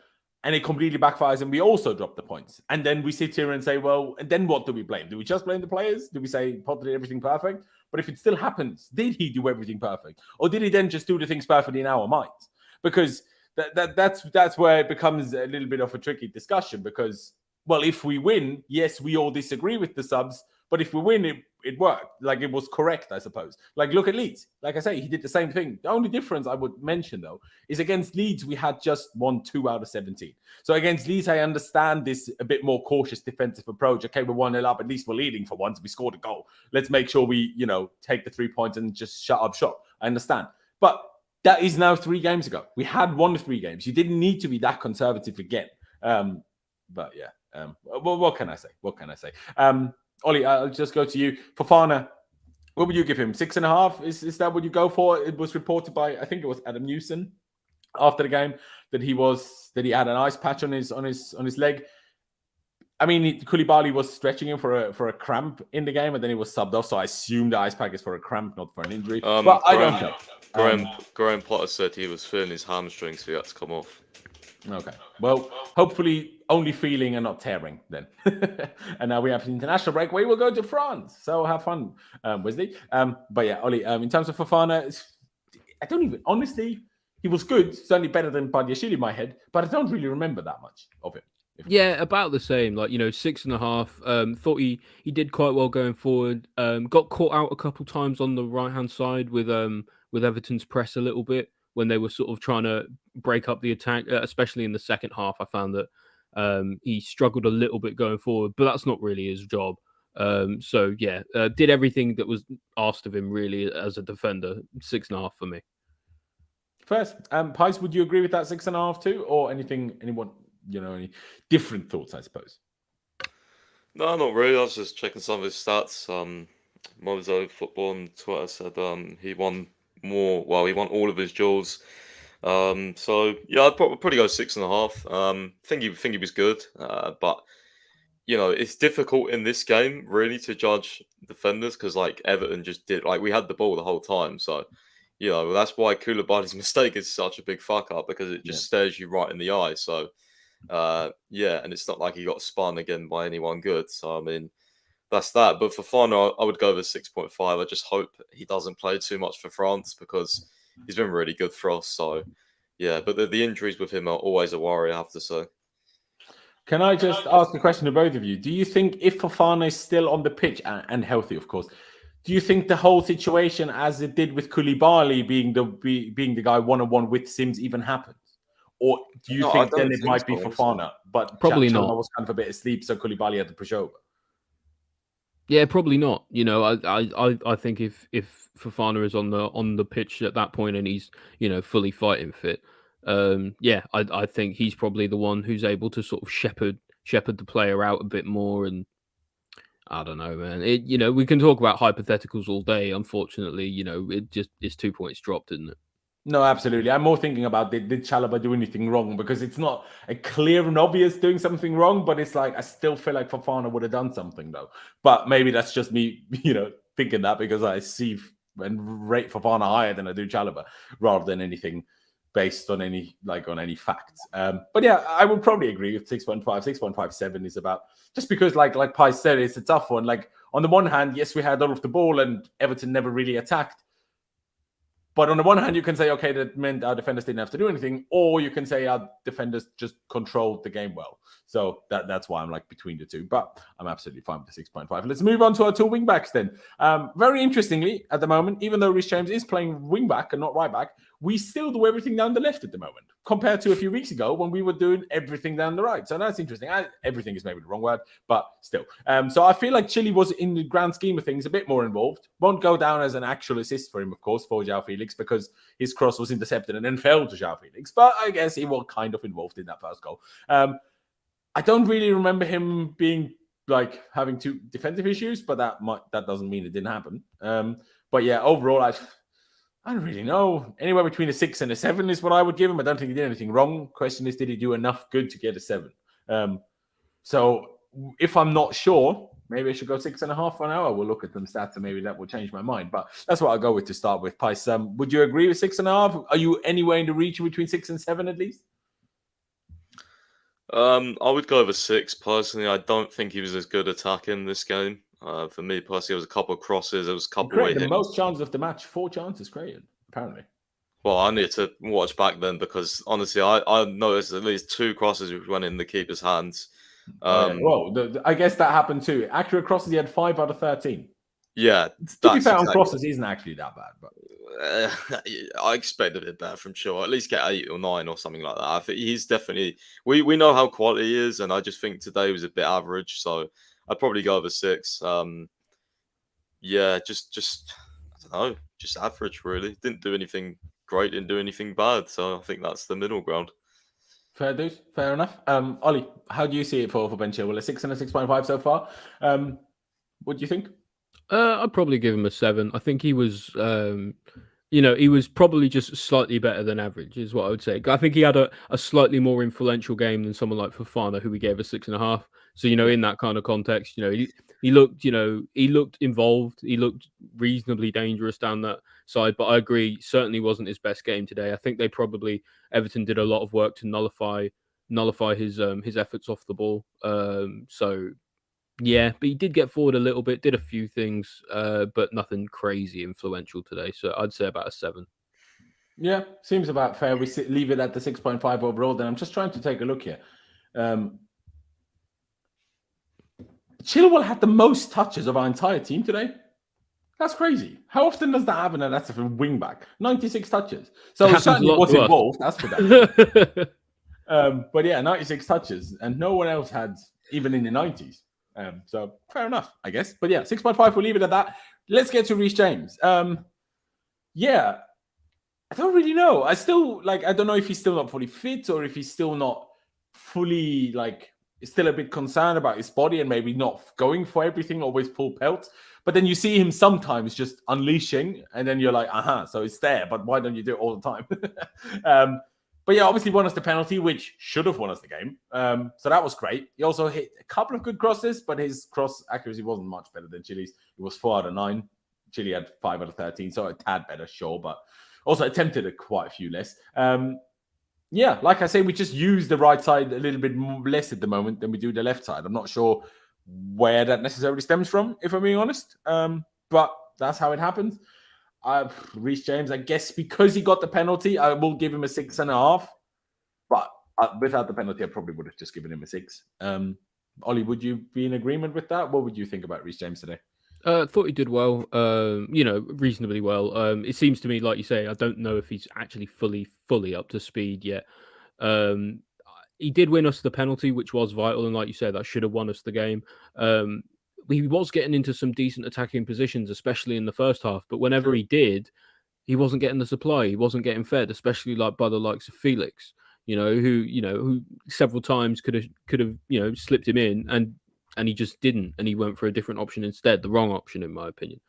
and it completely backfires and we also drop the points. And then we sit here and say, well, and then what do we blame? Do we just blame the players? Do we say Potter did everything perfect? But if it still happens, did he do everything perfect? Or did he then just do the things perfectly in our minds? Because that's where it becomes a little bit of a tricky discussion because, well, if we win, yes, we all disagree with the subs, but if we win, it worked. Like, it was correct, I suppose. Like, look at Leeds. Like I say, he did the same thing. The only difference I would mention, though, is against Leeds, we had just won 2 out of 17. So against Leeds, I understand this a bit more cautious defensive approach. Okay, we're 1-0 up. At least we're leading for once. We scored a goal. Let's make sure we, take the 3 points and just shut up shop. I understand. But that is now 3 games ago. We had won 3 games. You didn't need to be that conservative again. But yeah, what can I say? What can I say? Ollie, I'll just go to you. Fofana, what would you give him? 6.5? Is that what you go for? It was reported by, I think it was Adam Newson after the game that he had an ice patch on his leg. I mean, Koulibaly was stretching him for a cramp in the game, and then he was subbed off. So I assume the ice pack is for a cramp, not for an injury. But I don't know. Graham Potter said he was feeling his hamstring, so he had to come off. Okay. Well, hopefully only feeling and not tearing then. And now we have an international break. We will go to France. So have fun, Wesley. But yeah, Ollie, in terms of Fofana, honestly, he was good. Certainly better than Badiashile in my head, but I don't really remember that much of him. Yeah, about the same. 6.5. Thought he did quite well going forward. Got caught out a couple times on the right-hand side with Everton's press a little bit when they were sort of trying to break up the attack, especially in the second half. I found that he struggled a little bit going forward, but that's not really his job. So yeah, did everything that was asked of him really as a defender. 6.5 for me. First, Pies, would you agree with that 6.5 too, or anyone, any different thoughts? I suppose. No, not really. I was just checking some of his stats. Mozo Football on Twitter said he won more. Well, he won all of his duels. So yeah, I'd probably go 6.5. Think he was good, but it's difficult in this game really to judge defenders because Everton just did we had the ball the whole time. So that's why Koulibaly's mistake is such a big fuck up because it just stares you right in the eye. So and it's not like he got spun again by anyone good. So I mean, that's that. But for Fofana, I would go with 6.5. I just hope he doesn't play too much for France because he's been really good for us. So yeah, but the injuries with him are always a worry, I have to say. Can I just ask a question to both of you? Do you think if Fofana is still on the pitch and healthy, of course, do you think the whole situation, as it did with Koulibaly being the guy 1-on-1 with Sims, even happens? Or do you think then it might be Fofana? But probably not. Was kind of a bit asleep, so Koulibaly had to push over. Yeah, probably not. I think if Fofana is on the pitch at that point and he's fully fighting fit, I think he's probably the one who's able to sort of shepherd the player out a bit more. And I don't know, man. We can talk about hypotheticals all day. Unfortunately, it's 2 points dropped, isn't it? No, absolutely. I'm more thinking about did Chalobah do anything wrong? Because it's not a clear and obvious doing something wrong, but it's I still feel like Fofana would have done something though. But maybe that's just me, thinking that because I see and rate Fofana higher than I do Chalobah, rather than anything based on any facts. But yeah, I would probably agree with 6.5, 6.57 is about just because like Pi said, it's a tough one. On the one hand, yes, we had all of the ball and Everton never really attacked. But on the one hand, you can say, okay, that meant our defenders didn't have to do anything. Or you can say our defenders just controlled the game well. So that's why I'm between the two. But I'm absolutely fine with the 6.5. Let's move on to our 2 wing-backs then. Very interestingly, at the moment, even though Reece James is playing wing-back and not right-back, we still do everything down the left at the moment, compared to a few weeks ago when we were doing everything down the right. So that's interesting. Everything is maybe the wrong word, but still. So I feel like Chile was, in the grand scheme of things, a bit more involved. Won't go down as an actual assist for him, of course, for Joao Felix, because his cross was intercepted and then fell to Joao Felix. But I guess he was kind of involved in that first goal. I don't really remember him being like having two defensive issues, but that doesn't mean it didn't happen. But yeah, overall, I don't really know. Anywhere between a 6 and a 7 is what I would give him. I don't think he did anything wrong. Question is, did he do enough good to get a 7? So if I'm not sure, maybe I should go 6.5 for now. I will look at some stats and maybe that will change my mind. But that's what I'll go with to start with. Pice, would you agree with 6.5? Are you anywhere in the region between 6 and 7 at least? I would go over 6 personally. I don't think he was as good attacking this game. For me personally, it was a couple of crosses. It was a couple of the most chances of the match. 4 chances created, apparently. Well, I need to watch back then because honestly, I noticed at least 2 crosses which went in the keeper's hands. Well, I guess that happened too. Accurate crosses, he had 5 out of 13. Yeah, to be fair, on crosses, isn't actually that bad. But I expected a bit better from Shaw. At least get 8 or 9 or something like that. I think he's definitely. We know how quality he is, and I just think today was a bit average. So I'd probably go over 6. Yeah, just I don't know, just average really. Didn't do anything great, didn't do anything bad. So I think that's the middle ground. Fair, dude. Fair enough. Ollie, how do you see it for Ben Chilwell? A 6 and a 6.5 so far. What do you think? I'd probably give him a 7. I think he was, he was probably just slightly better than average, is what I would say. I think he had a slightly more influential game than someone like Fofana, who we gave a 6.5. So, in that kind of context, he looked, he looked involved. He looked reasonably dangerous down that side. But I agree, certainly wasn't his best game today. I think Everton did a lot of work to nullify his efforts off the ball. So. Yeah, but he did get forward a little bit, did a few things, but nothing crazy influential today. So I'd say about a 7. Yeah, seems about fair. We leave it at the 6.5 overall. Then I'm just trying to take a look here. Chilwell had the most touches of our entire team today. That's crazy. How often does that happen? And that's a wing back. 96 touches. So certainly was involved. That's for that. But yeah, 96 touches, and no one else had even in the 90s. So fair enough, I guess. But yeah, 6.5, we'll leave it at that. Let's get to Reece James. Yeah, I don't really know. I don't know if he's still not fully fit or if he's still not fully, still a bit concerned about his body and maybe not going for everything, always full pelt. But then you see him sometimes just unleashing and then you're like, so it's there, but why don't you do it all the time? But yeah, obviously won us the penalty, which should have won us the game. So that was great. He also hit a couple of good crosses, but his cross accuracy wasn't much better than Chile's. It was 4 out of 9. Chile had 5 out of 13, so a tad better, sure, but also attempted quite a few less. Yeah, like I say, we just use the right side a little bit less at the moment than we do the left side. I'm not sure where that necessarily stems from, if I'm being honest. But that's how it happens. Reece James, I guess because he got the penalty, I will give him a 6.5. But without the penalty, I probably would have just given him a 6. Ollie, would you be in agreement with that? What would you think about Reece James today? Thought he did well, reasonably well. It seems to me, like you say, I don't know if he's actually fully up to speed yet. He did win us the penalty, which was vital. And like you said, that should have won us the game. He was getting into some decent attacking positions, especially in the first half. But whenever he did, he wasn't getting the supply. He wasn't getting fed, especially by the likes of Felix, who several times could have slipped him in and he just didn't. And he went for a different option instead, the wrong option, in my opinion.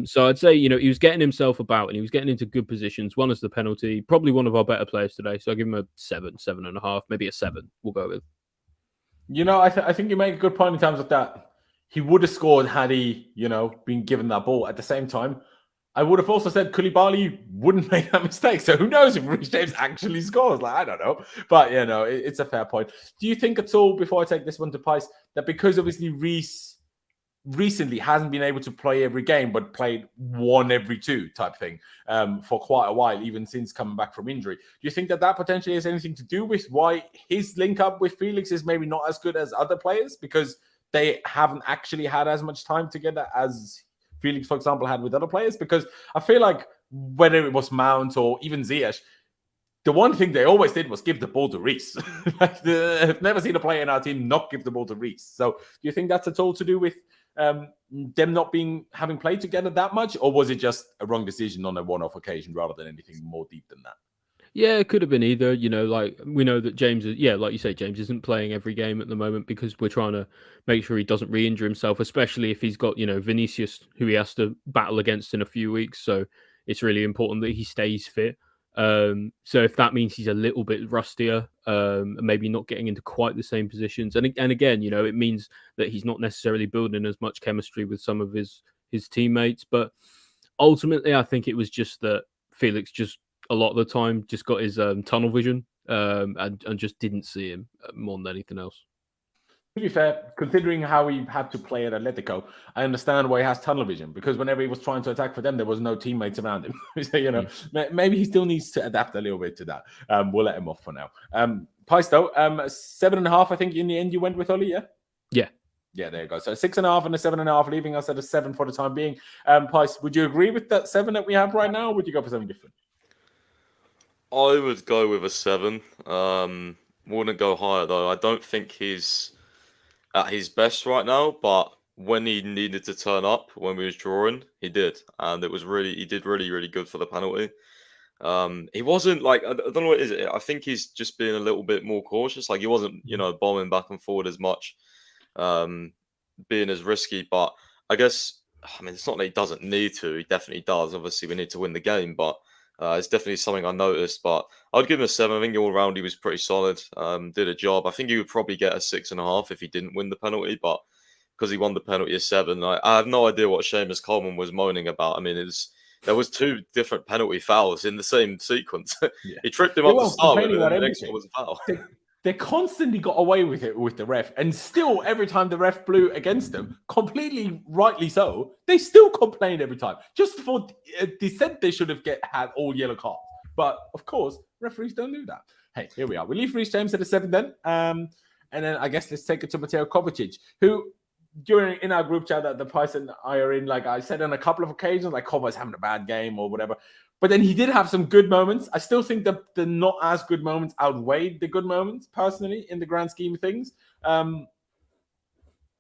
So I'd say, he was getting himself about and he was getting into good positions. Won us the penalty, probably one of our better players today. So I'll give him a 7, 7.5, maybe a 7. We'll go with. I think you make a good point in terms of that. He would have scored had he, been given that ball. At the same time, I would have also said Koulibaly wouldn't make that mistake. So who knows if Reece James actually scores? I don't know. But, it's a fair point. Do you think at all, before I take this one to Pice, that because obviously Reece recently hasn't been able to play every game, but played 1 every 2 type thing for quite a while, even since coming back from injury. Do you think that potentially has anything to do with why his link up with Felix is maybe not as good as other players? Because they haven't actually had as much time together as Felix, for example, had with other players? Because I feel like whether it was Mount or even Ziyech, the one thing they always did was give the ball to Reece. I've never seen a player in our team not give the ball to Reece. So do you think that's at all to do with them not having played together that much? Or was it just a wrong decision on a one-off occasion rather than anything more deep than that? Yeah, it could have been either. Like we know that James is, like you say, James isn't playing every game at the moment because we're trying to make sure he doesn't re-injure himself, especially if he's got, Vinicius, who he has to battle against in a few weeks. So it's really important that he stays fit. So if that means he's a little bit rustier, and maybe not getting into quite the same positions, and again, it means that he's not necessarily building as much chemistry with some of his teammates. But ultimately, I think it was just that Felix just a lot of the time just got his tunnel vision and just didn't see him more than anything else. To be fair, considering how he had to play at Atletico, I understand why he has tunnel vision, because whenever he was trying to attack for them, there was no teammates around him. So, maybe he still needs to adapt a little bit to that. We'll let him off for now. Pice, though, 7.5, I think in the end you went with, Oli, yeah? Yeah. Yeah, there you go. So 6.5 and a 7.5, leaving us at a 7 for the time being. Pice, would you agree with that 7 that we have right now, or would you go for something different? I would go with a 7. Wouldn't go higher, though. I don't think he's at his best right now, but when he needed to turn up, when we was drawing, he did. And he did really, really good for the penalty. He wasn't like, I don't know what it is. I think he's just being a little bit more cautious. Like he wasn't, bombing back and forward as much, being as risky. But I guess, it's not that he doesn't need to. He definitely does. Obviously, we need to win the game, but it's definitely something I noticed. But I'd give him a 7. I think all around he was pretty solid. Did a job. I think he would probably get a 6.5 if he didn't win the penalty, but because he won the penalty, a 7. I have no idea what Seamus Coleman was moaning about. I mean, there was 2 different penalty fouls in the same sequence. Yeah. He tripped him up to start with, and then the next one was a foul. They constantly got away with it with the ref, and still every time the ref blew against them, completely rightly so, they still complained every time. Just for dissent, they should have had all yellow cards. But of course, referees don't do that. Hey, here we are. We leave Reece James at a 7 then, and then I guess let's take it to Mateo Kovacic, who in our group chat that the Price and I are in, like I said on a couple of occasions, like Kova's having a bad game or whatever. But then he did have some good moments. I still think that the not as good moments outweighed the good moments, personally, in the grand scheme of things.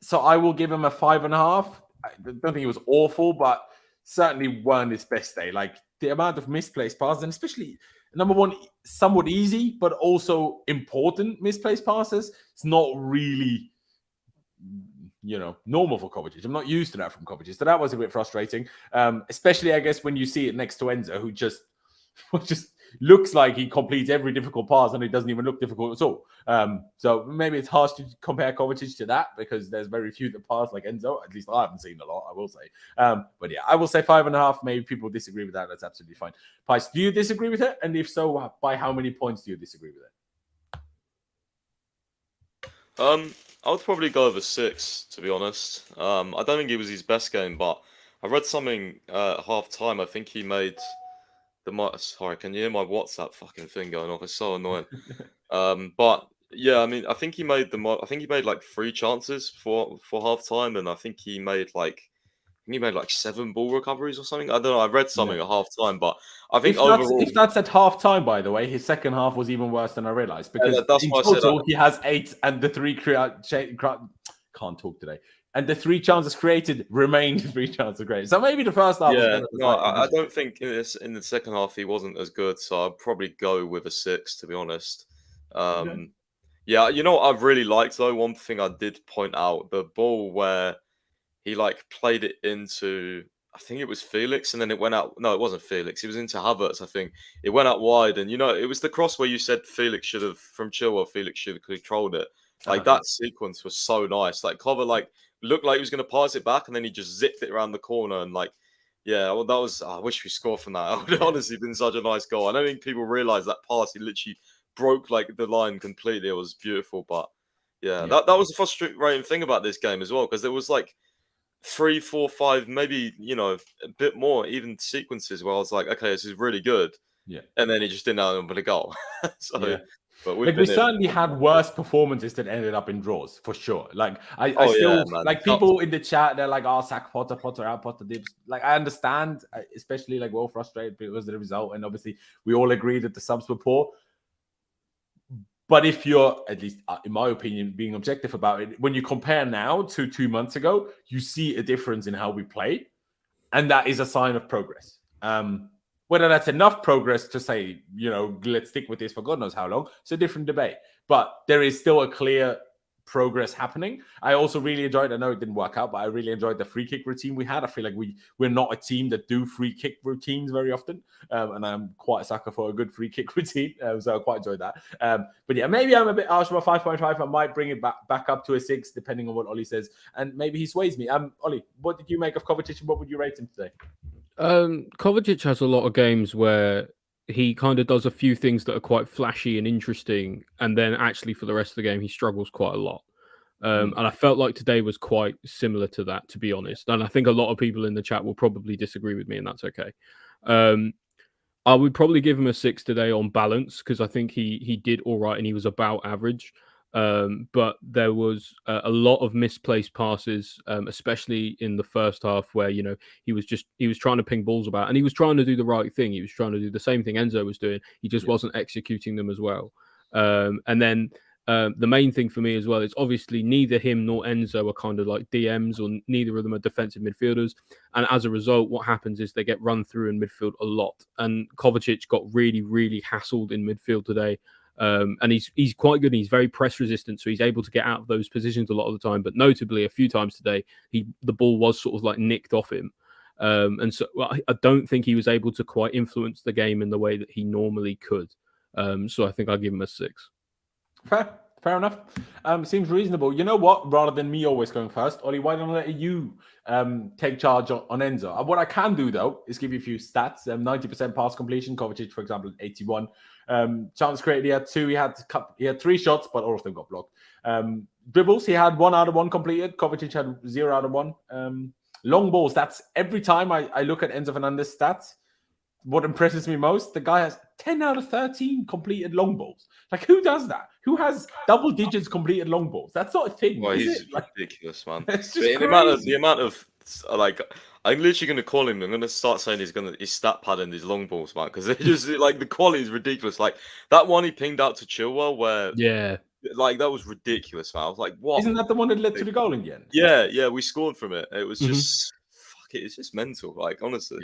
So I will give him a 5.5. I don't think it was awful, but certainly weren't his best day. Like the amount of misplaced passes, and especially, number one, somewhat easy, but also important misplaced passes. It's not really, normal for Kovacic. I'm not used to that from Kovacic. So that was a bit frustrating, especially, I guess, when you see it next to Enzo, who just looks like he completes every difficult pass and it doesn't even look difficult at all. So maybe it's harsh to compare Kovacic to that because there's very few that pass like Enzo. At least I haven't seen a lot, I will say. But yeah, I will say 5.5. Maybe people disagree with that. That's absolutely fine. Pice, do you disagree with it? And if so, by how many points do you disagree with it? I would probably go over 6, to be honest. I don't think it was his best game, but I read something at half time. I think he made sorry, can you hear my WhatsApp fucking thing going off? It's so annoying. But yeah, I think he made like 3 chances for half time, and I think he made like 7 ball recoveries or something. I don't know. I read something at half time, but I think overall, if that's at half time, by the way, his second half was even worse than I realized because that's in why total he has 8, and the 3 can't talk today. And the 3 chances created remained 3 chances created. So maybe the first half was better. No, I don't think in the second half he wasn't as good. So I'd probably go with a 6, to be honest. Yeah, you know what I really liked though? One thing I did point out, the ball where he played it into, I think it was Felix, and then it went out. No, it wasn't Felix. It was into Havertz, I think. It went out wide, and it was the cross where you said Felix should have, from Chilwell, Felix should have controlled it. That sequence was so nice. Cover looked like he was going to pass it back, and then he just zipped it around the corner, and yeah, well, that was. I wish we scored from that. It would honestly been such a nice goal. I don't think people realize that pass. He literally broke the line completely. It was beautiful, but yeah. That was the frustrating thing about this game as well, because there was 3, 4, 5, maybe a bit more even sequences where I was like, okay, this is really good. Yeah, and then he just didn't have a goal. So, yeah. But we certainly had worse performances that ended up in draws for sure. I still people in the chat, they're like, "Oh, sack Potter out, Potter dips." I understand, especially we're all frustrated because of the result, and obviously we all agree that the subs were poor. But if you're, at least in my opinion, being objective about it, when you compare now to 2 months ago, you see a difference in how we play, and that is a sign of progress. Whether that's enough progress to say, let's stick with this for God knows how long, it's a different debate. But there is still a clear progress happening. I also really enjoyed, I know it didn't work out, but I really enjoyed the free kick routine we had. I feel like we're not a team that do free kick routines very often. And I'm quite a sucker for a good free kick routine. So I quite enjoyed that. But yeah, maybe I'm a bit harsh about 5.5. I might bring it back up to a 6, depending on what Ollie says. And maybe he sways me. Ollie, what did you make of Kovacic and what would you rate him today? Kovacic has a lot of games where he kind of does a few things that are quite flashy and interesting, and then actually for the rest of the game he struggles quite a lot. And I felt like today was quite similar to that, to be honest. And I think a lot of people in the chat will probably disagree with me, and that's okay. I would probably give him a 6 today on balance, because I think he did all right and he was about average. But there was a lot of misplaced passes, especially in the first half, where he was trying to ping balls about, and he was trying to do the right thing. He was trying to do the same thing Enzo was doing. He just wasn't executing them as well. And then the main thing for me as well is obviously neither him nor Enzo are kind of like DMs, or neither of them are defensive midfielders. And as a result, what happens is they get run through in midfield a lot. And Kovacic got really, really hassled in midfield today. And he's quite good. He's very press resistant, so he's able to get out of those positions a lot of the time. But notably, a few times today, the ball was sort of like nicked off him, and so I don't think he was able to quite influence the game in the way that he normally could. So I think I'll give him a 6. Fair enough. Seems reasonable. You know what? Rather than me always going first, Ollie, why don't I let you take charge on Enzo? What I can do, though, is give you a few stats. 90% pass completion. Kovacic, for example, 81. Chance created, he had 2. He had 3 shots, but all of them got blocked. Dribbles, he had 1 out of 1 completed. Kovacic had 0 out of 1. Long balls, that's every time I look at Enzo Fernandez stats, what impresses me most, the guy has 10 out of 13 completed long balls. Like, who does that? Who has double digits completed long balls? That's not a thing. Well, is he's it? ridiculous, man. It's just the amount of like, I'm literally going to call him. I'm going to start saying he's stat padding these long balls, man, because they're just like the quality is ridiculous. Like that one he pinged out to Chilwell, where like that was ridiculous, man. I was like, what? Isn't that the one that led to the goal in the end? Yeah, we scored from it. It was just it's just mental. Like honestly,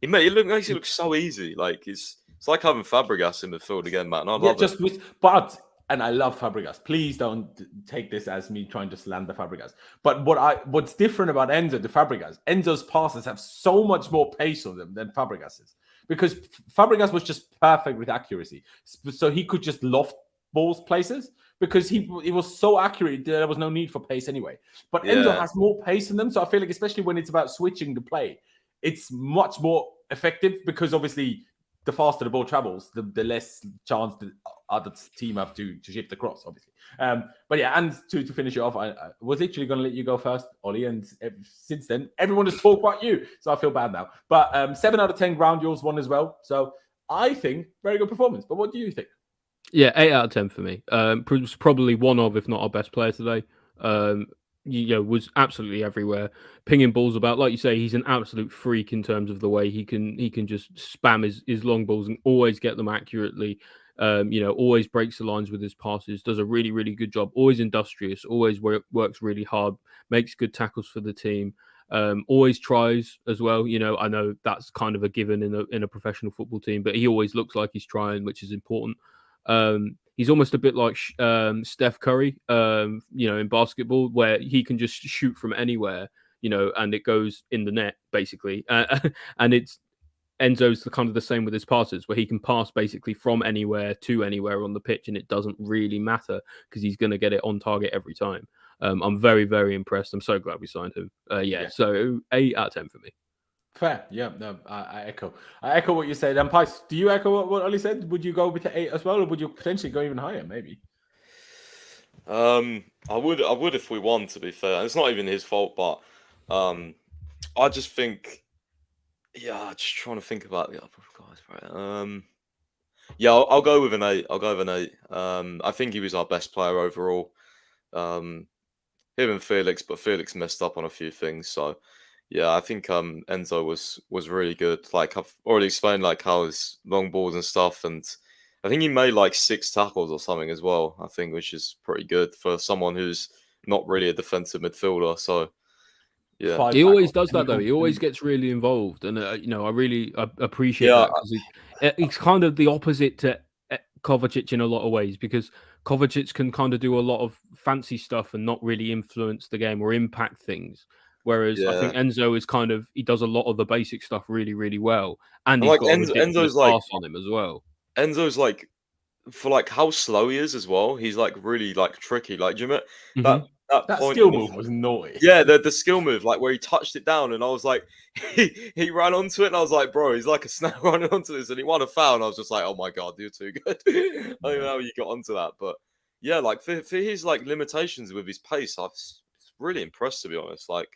it makes it look so easy. Like it's like having Fabregas in the field again, man. I love it. And I love Fabregas. Please don't take this as me trying to slander Fabregas. But what's different about Enzo to Fabregas, Enzo's passes have so much more pace on them than Fabregas's. Because Fabregas was just perfect with accuracy. So he could just loft balls places because he was so accurate there was no need for pace anyway. But Enzo has more pace in them. So I feel like especially when it's about switching the play, it's much more effective because obviously the faster the ball travels, the less chance the other team have to shift across, obviously. But yeah, and to finish it off, I was literally going to let you go first, Ollie, and since then, everyone has talked about you, so I feel bad now. But 7 out of 10 ground duels won as well, so I think very good performance. But what do you think? Yeah, 8 out of 10 for me. Probably one of, if not our best player today. Was absolutely everywhere, pinging balls about. Like you say, he's an absolute freak in terms of the way he can just spam his long balls and always get them accurately. Always breaks the lines with his passes, does a really, really good job, always industrious, always works really hard, makes good tackles for the team, always tries as well. I know that's kind of a given in a professional football team, but he always looks like he's trying, which is important. He's almost a bit like Steph Curry, in basketball, where he can just shoot from anywhere, and it goes in the net, basically. And Enzo's kind of the same with his passes, where he can pass basically from anywhere to anywhere on the pitch, and it doesn't really matter because he's going to get it on target every time. I'm very, very impressed. I'm so glad we signed him. So 8 out of 10 for me. Fair, yeah. No, I echo what you said. And Pice, do you echo what Ollie said? Would you go with the 8 as well, or would you potentially go even higher? Maybe. I would if we won. To be fair, and it's not even his fault, but I just think, just trying to think about the other guys, right? I'll go with an 8. I think he was our best player overall. Him and Felix, but Felix messed up on a few things, so. Yeah, I think Enzo was really good. Like I've already explained, like how his long balls and stuff, and I think he made like 6 tackles or something as well. I think, which is pretty good for someone who's not really a defensive midfielder. So Yeah. five He back always or does that any though. He always combination. gets really involved, and I really appreciate Yeah, that because he's kind of the opposite to Kovacic in a lot of ways. Because Kovacic can kind of do a lot of fancy stuff and not really influence the game or impact things. Whereas I yeah. think Enzo is kind of he does a lot of the basic stuff really, really well, and And he's like got a ridiculous Enzo's like pass on him as well. Enzo's like for like how slow he is as well. He's like really like tricky. Like, do you remember that Mhm. that That point skill in the move was naughty. yeah, the skill move, like where he touched it down, and I was like, he ran onto it, and I was like, bro, he's like a snail running onto this, and he won a foul, and I was just like, oh my god, you're too good. I don't know how you got onto that, but yeah, like for his like limitations with his pace, it's really impressed to be honest. Like,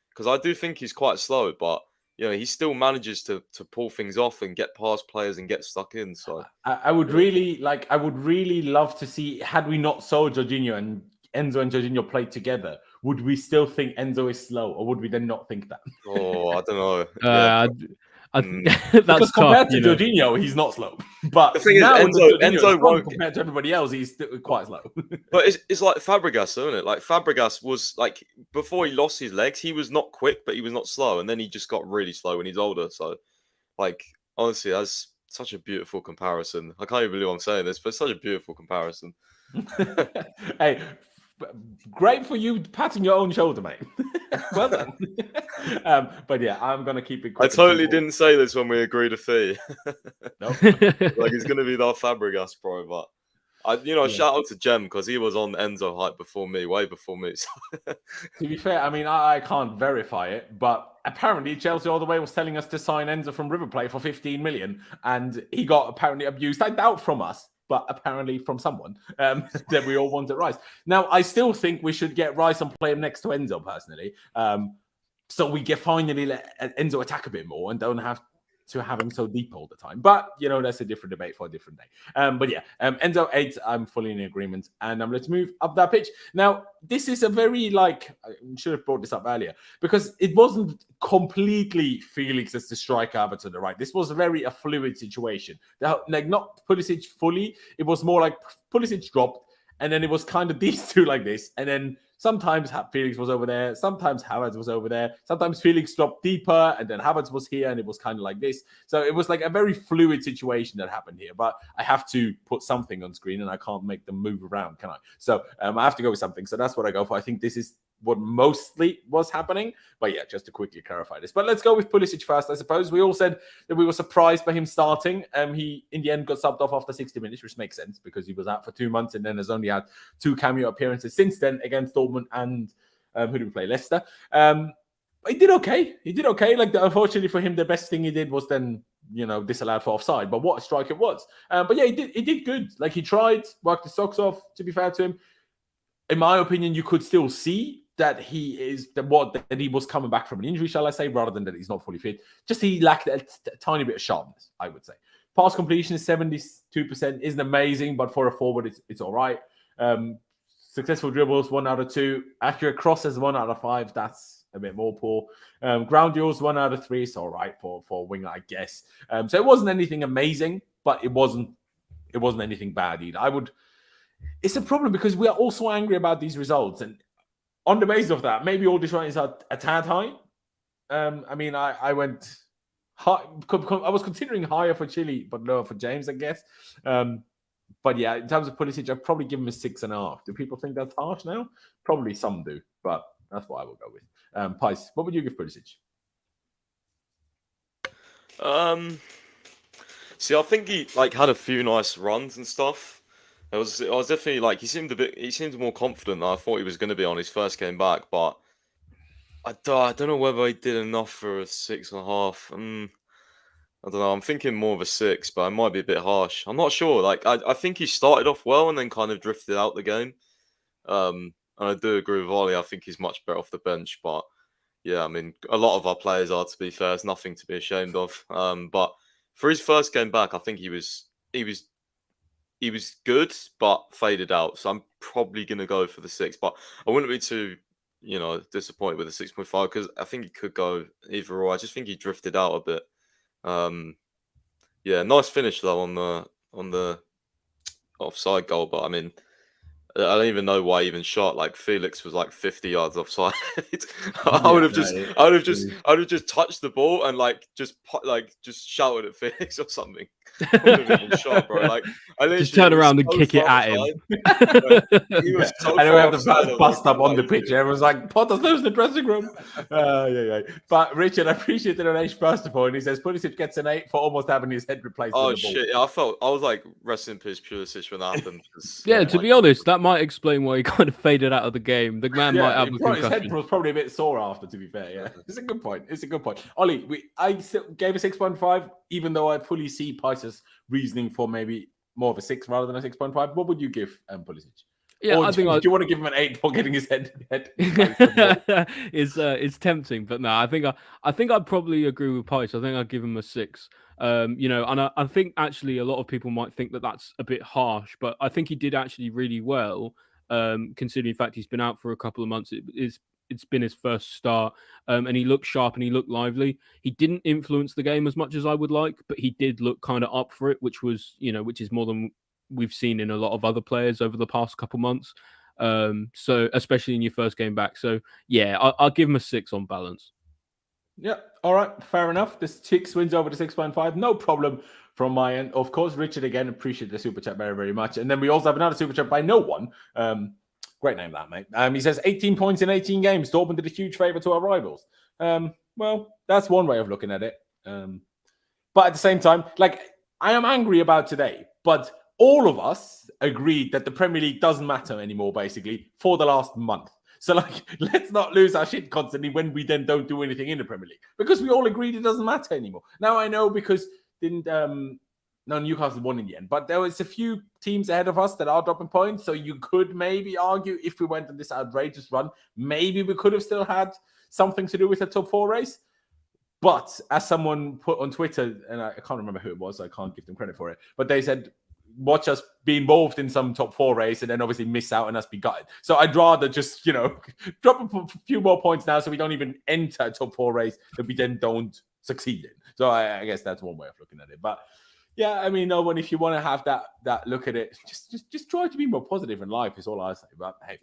because I do think he's quite slow, but you know, he still manages to pull things off and get past players and get stuck in. So I would really like. I would really love to see. Had we not sold Jorginho and Enzo and Jorginho played together, would we still think Enzo is slow, or would we then not think that? oh, I don't know. Yeah, That's Because tough, compared to you know. Jorginho, he's not slow. the But thing is, now that Jorginho is Enzo strong won't. compared to everybody else, he's still quite slow. But it's like Fabregas, isn't it? Like Fabregas was like before he lost his legs, he was not quick, but he was not slow, and then he just got really slow when he's older. So, like honestly, that's such a beautiful comparison. I can't even believe I'm saying this, but it's such a beautiful comparison. Hey, great for you patting your own shoulder, mate. Well done. But yeah, I'm gonna keep it quick. I totally didn't say this when we agreed a fee. Nope. Like it's gonna be the Fabregas pro, but Yeah. shout out to Jem because he was on Enzo hype before me, way before me. So. To be fair, I mean, I can't verify it, but apparently Chelsea all the way was telling us to sign Enzo from River Plate for 15 million, and he got apparently abused. I doubt from us, but apparently from someone that we all wanted Rice. Now, I still think we should get Rice and play him next to Enzo, personally, so we get finally let Enzo attack a bit more and don't have to have him so deep all the time. But, you know, that's a different debate for a different day. But yeah, Enzo 8, I'm fully in agreement. And let's move up that pitch. Now, this is a very, like, I should have brought this up earlier, because it wasn't completely Felix as the striker over to the right. This was very a fluid situation. Like, not Pulisic fully. It was more like Pulisic dropped, and then it was kind of these two like this. And then sometimes Felix was over there. Sometimes Havertz was over there. Sometimes Felix dropped deeper, and then Havertz was here, and it was kind of like this. So it was like a very fluid situation that happened here. But I have to put something on screen, and I can't make them move around, can I? So I have to go with something. So that's what I go for. I think this is what mostly was happening. But yeah, just to quickly clarify this. But let's go with Pulisic first, I suppose. We all said that we were surprised by him starting. He, in the end, got subbed off after 60 minutes, which makes sense because he was out for 2 months and then has only had 2 cameo appearances since then against Dortmund and who did we play? Leicester. He did okay. He did okay. Like, unfortunately for him, the best thing he did was then, you know, disallowed for offside. But what a strike it was. But yeah, he did good. Like, he tried, worked his socks off, to be fair to him. In my opinion, you could still see that he was coming back from an injury, shall I say, rather than that he's not fully fit. Just he lacked a tiny bit of sharpness, I would say. Pass completion is 72%, isn't amazing, but for a forward, it's all right. Successful dribbles, 1 out of 2. Accurate crosses, 1 out of 5. That's a bit more poor. Ground duels, 1 out of 3. It's all right for a winger, I guess. So it wasn't anything amazing, but it wasn't anything bad either. It's a problem because we are also angry about these results, and on the basis of that, maybe all these ratings are a tad high. I mean, I went high. I was considering higher for Chile, but lower for James, I guess. But yeah, in terms of Pulisic, I'd probably give him a 6.5. Do people think that's harsh now? Probably some do, but that's what I will go with. Pice, what would you give Pulisic? See, I think he like had a few nice runs and stuff. I was definitely like he seemed more confident than I thought he was going to be on his first game back, but I don't know whether he did enough for a 6.5. I don't know. I'm thinking more of a 6, but I might be a bit harsh. I'm not sure. Like I think he started off well and then kind of drifted out the game. And I do agree with Ollie. I think he's much better off the bench, but yeah, I mean, a lot of our players are, to be fair. It's nothing to be ashamed of. But for his first game back, I think he was good, but faded out. So I'm probably going to go for the 6. But I wouldn't be too, disappointed with the 6.5 because I think he could go either or. I just think he drifted out a bit. Yeah, nice finish though on the offside goal. But I mean, I don't even know why he even shot. Like Felix was like 50 yards offside. I would have just touched the ball and just shouted at Felix or something. I wouldn't have even shot, bro. Like I Just turn around and kick it at him. He was so and we have the far first bust up on the pitch. Everyone's like, Potter's losing the dressing room. Yeah. But Richard, I appreciate the donation first of all. And he says Pulisic gets an 8 for almost having his head replaced. Oh with the ball. shit! Yeah, I was like, rest in peace, Pulisic, when that happened. Yeah, to be honest, that might explain why he kind of faded out of the game. The man might have a his concussion. head was probably a bit sore after, to be fair. Yeah, it's a good point. Ollie, I gave a 6.5, even though I fully see Pice's reasoning for maybe more of a 6 rather than a 6.5. What would you give Pulisic? Yeah, I think do you want to give him an 8 for getting his head? It's tempting, but no, I think I'd probably agree with Pice. I think I'd give him a 6. And I think actually a lot of people might think that that's a bit harsh, but I think he did actually really well, considering the fact he's been out for a couple of months. It's been his first start, and he looked sharp and he looked lively. He didn't influence the game as much as I would like, but he did look kind of up for it, which is more than we've seen in a lot of other players over the past couple months. So especially in your first game back. So yeah, I'll give him a 6 on balance. Yeah, all right, fair enough. This 6 wins over the 6.5, no problem from my end. Of course, Richard, again, appreciate the super chat very, very much. And then we also have another super chat by no one. Great name, that, mate. He says 18 points in 18 games. Dortmund did a huge favour to our rivals. Well, that's one way of looking at it. But at the same time, I am angry about today, but all of us agreed that the Premier League doesn't matter anymore, basically, for the last month. So, let's not lose our shit constantly when we then don't do anything in the Premier League. Because we all agreed it doesn't matter anymore. Now, I know because Newcastle won in the end. But there was a few teams ahead of us that are dropping points. So you could maybe argue if we went on this outrageous run, maybe we could have still had something to do with the top 4 race. But as someone put on Twitter, and I can't remember who it was, so I can't give them credit for it, but they said, watch us be involved in some top 4 race and then obviously miss out and us be gutted. So I'd rather just, drop a few more points now so we don't even enter a top 4 race that we then don't succeed in. So I guess that's one way of looking at it. But yeah, I mean, no one, if you want to have that look at it, just try to be more positive in life is all I say. But hey,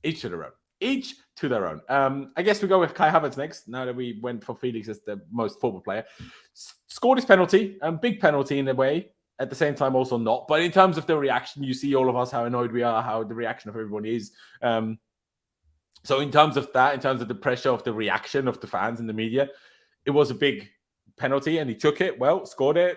each to their own. Each to their own. I guess we go with Kai Havertz next, now that we went for Felix as the most football player. Scored his penalty, big penalty in a way. At the same time, also not. But in terms of the reaction, you see all of us, how annoyed we are, how the reaction of everyone is. So in terms of that, in terms of the pressure of the reaction of the fans and the media, it was a big penalty and he took it, well, scored it.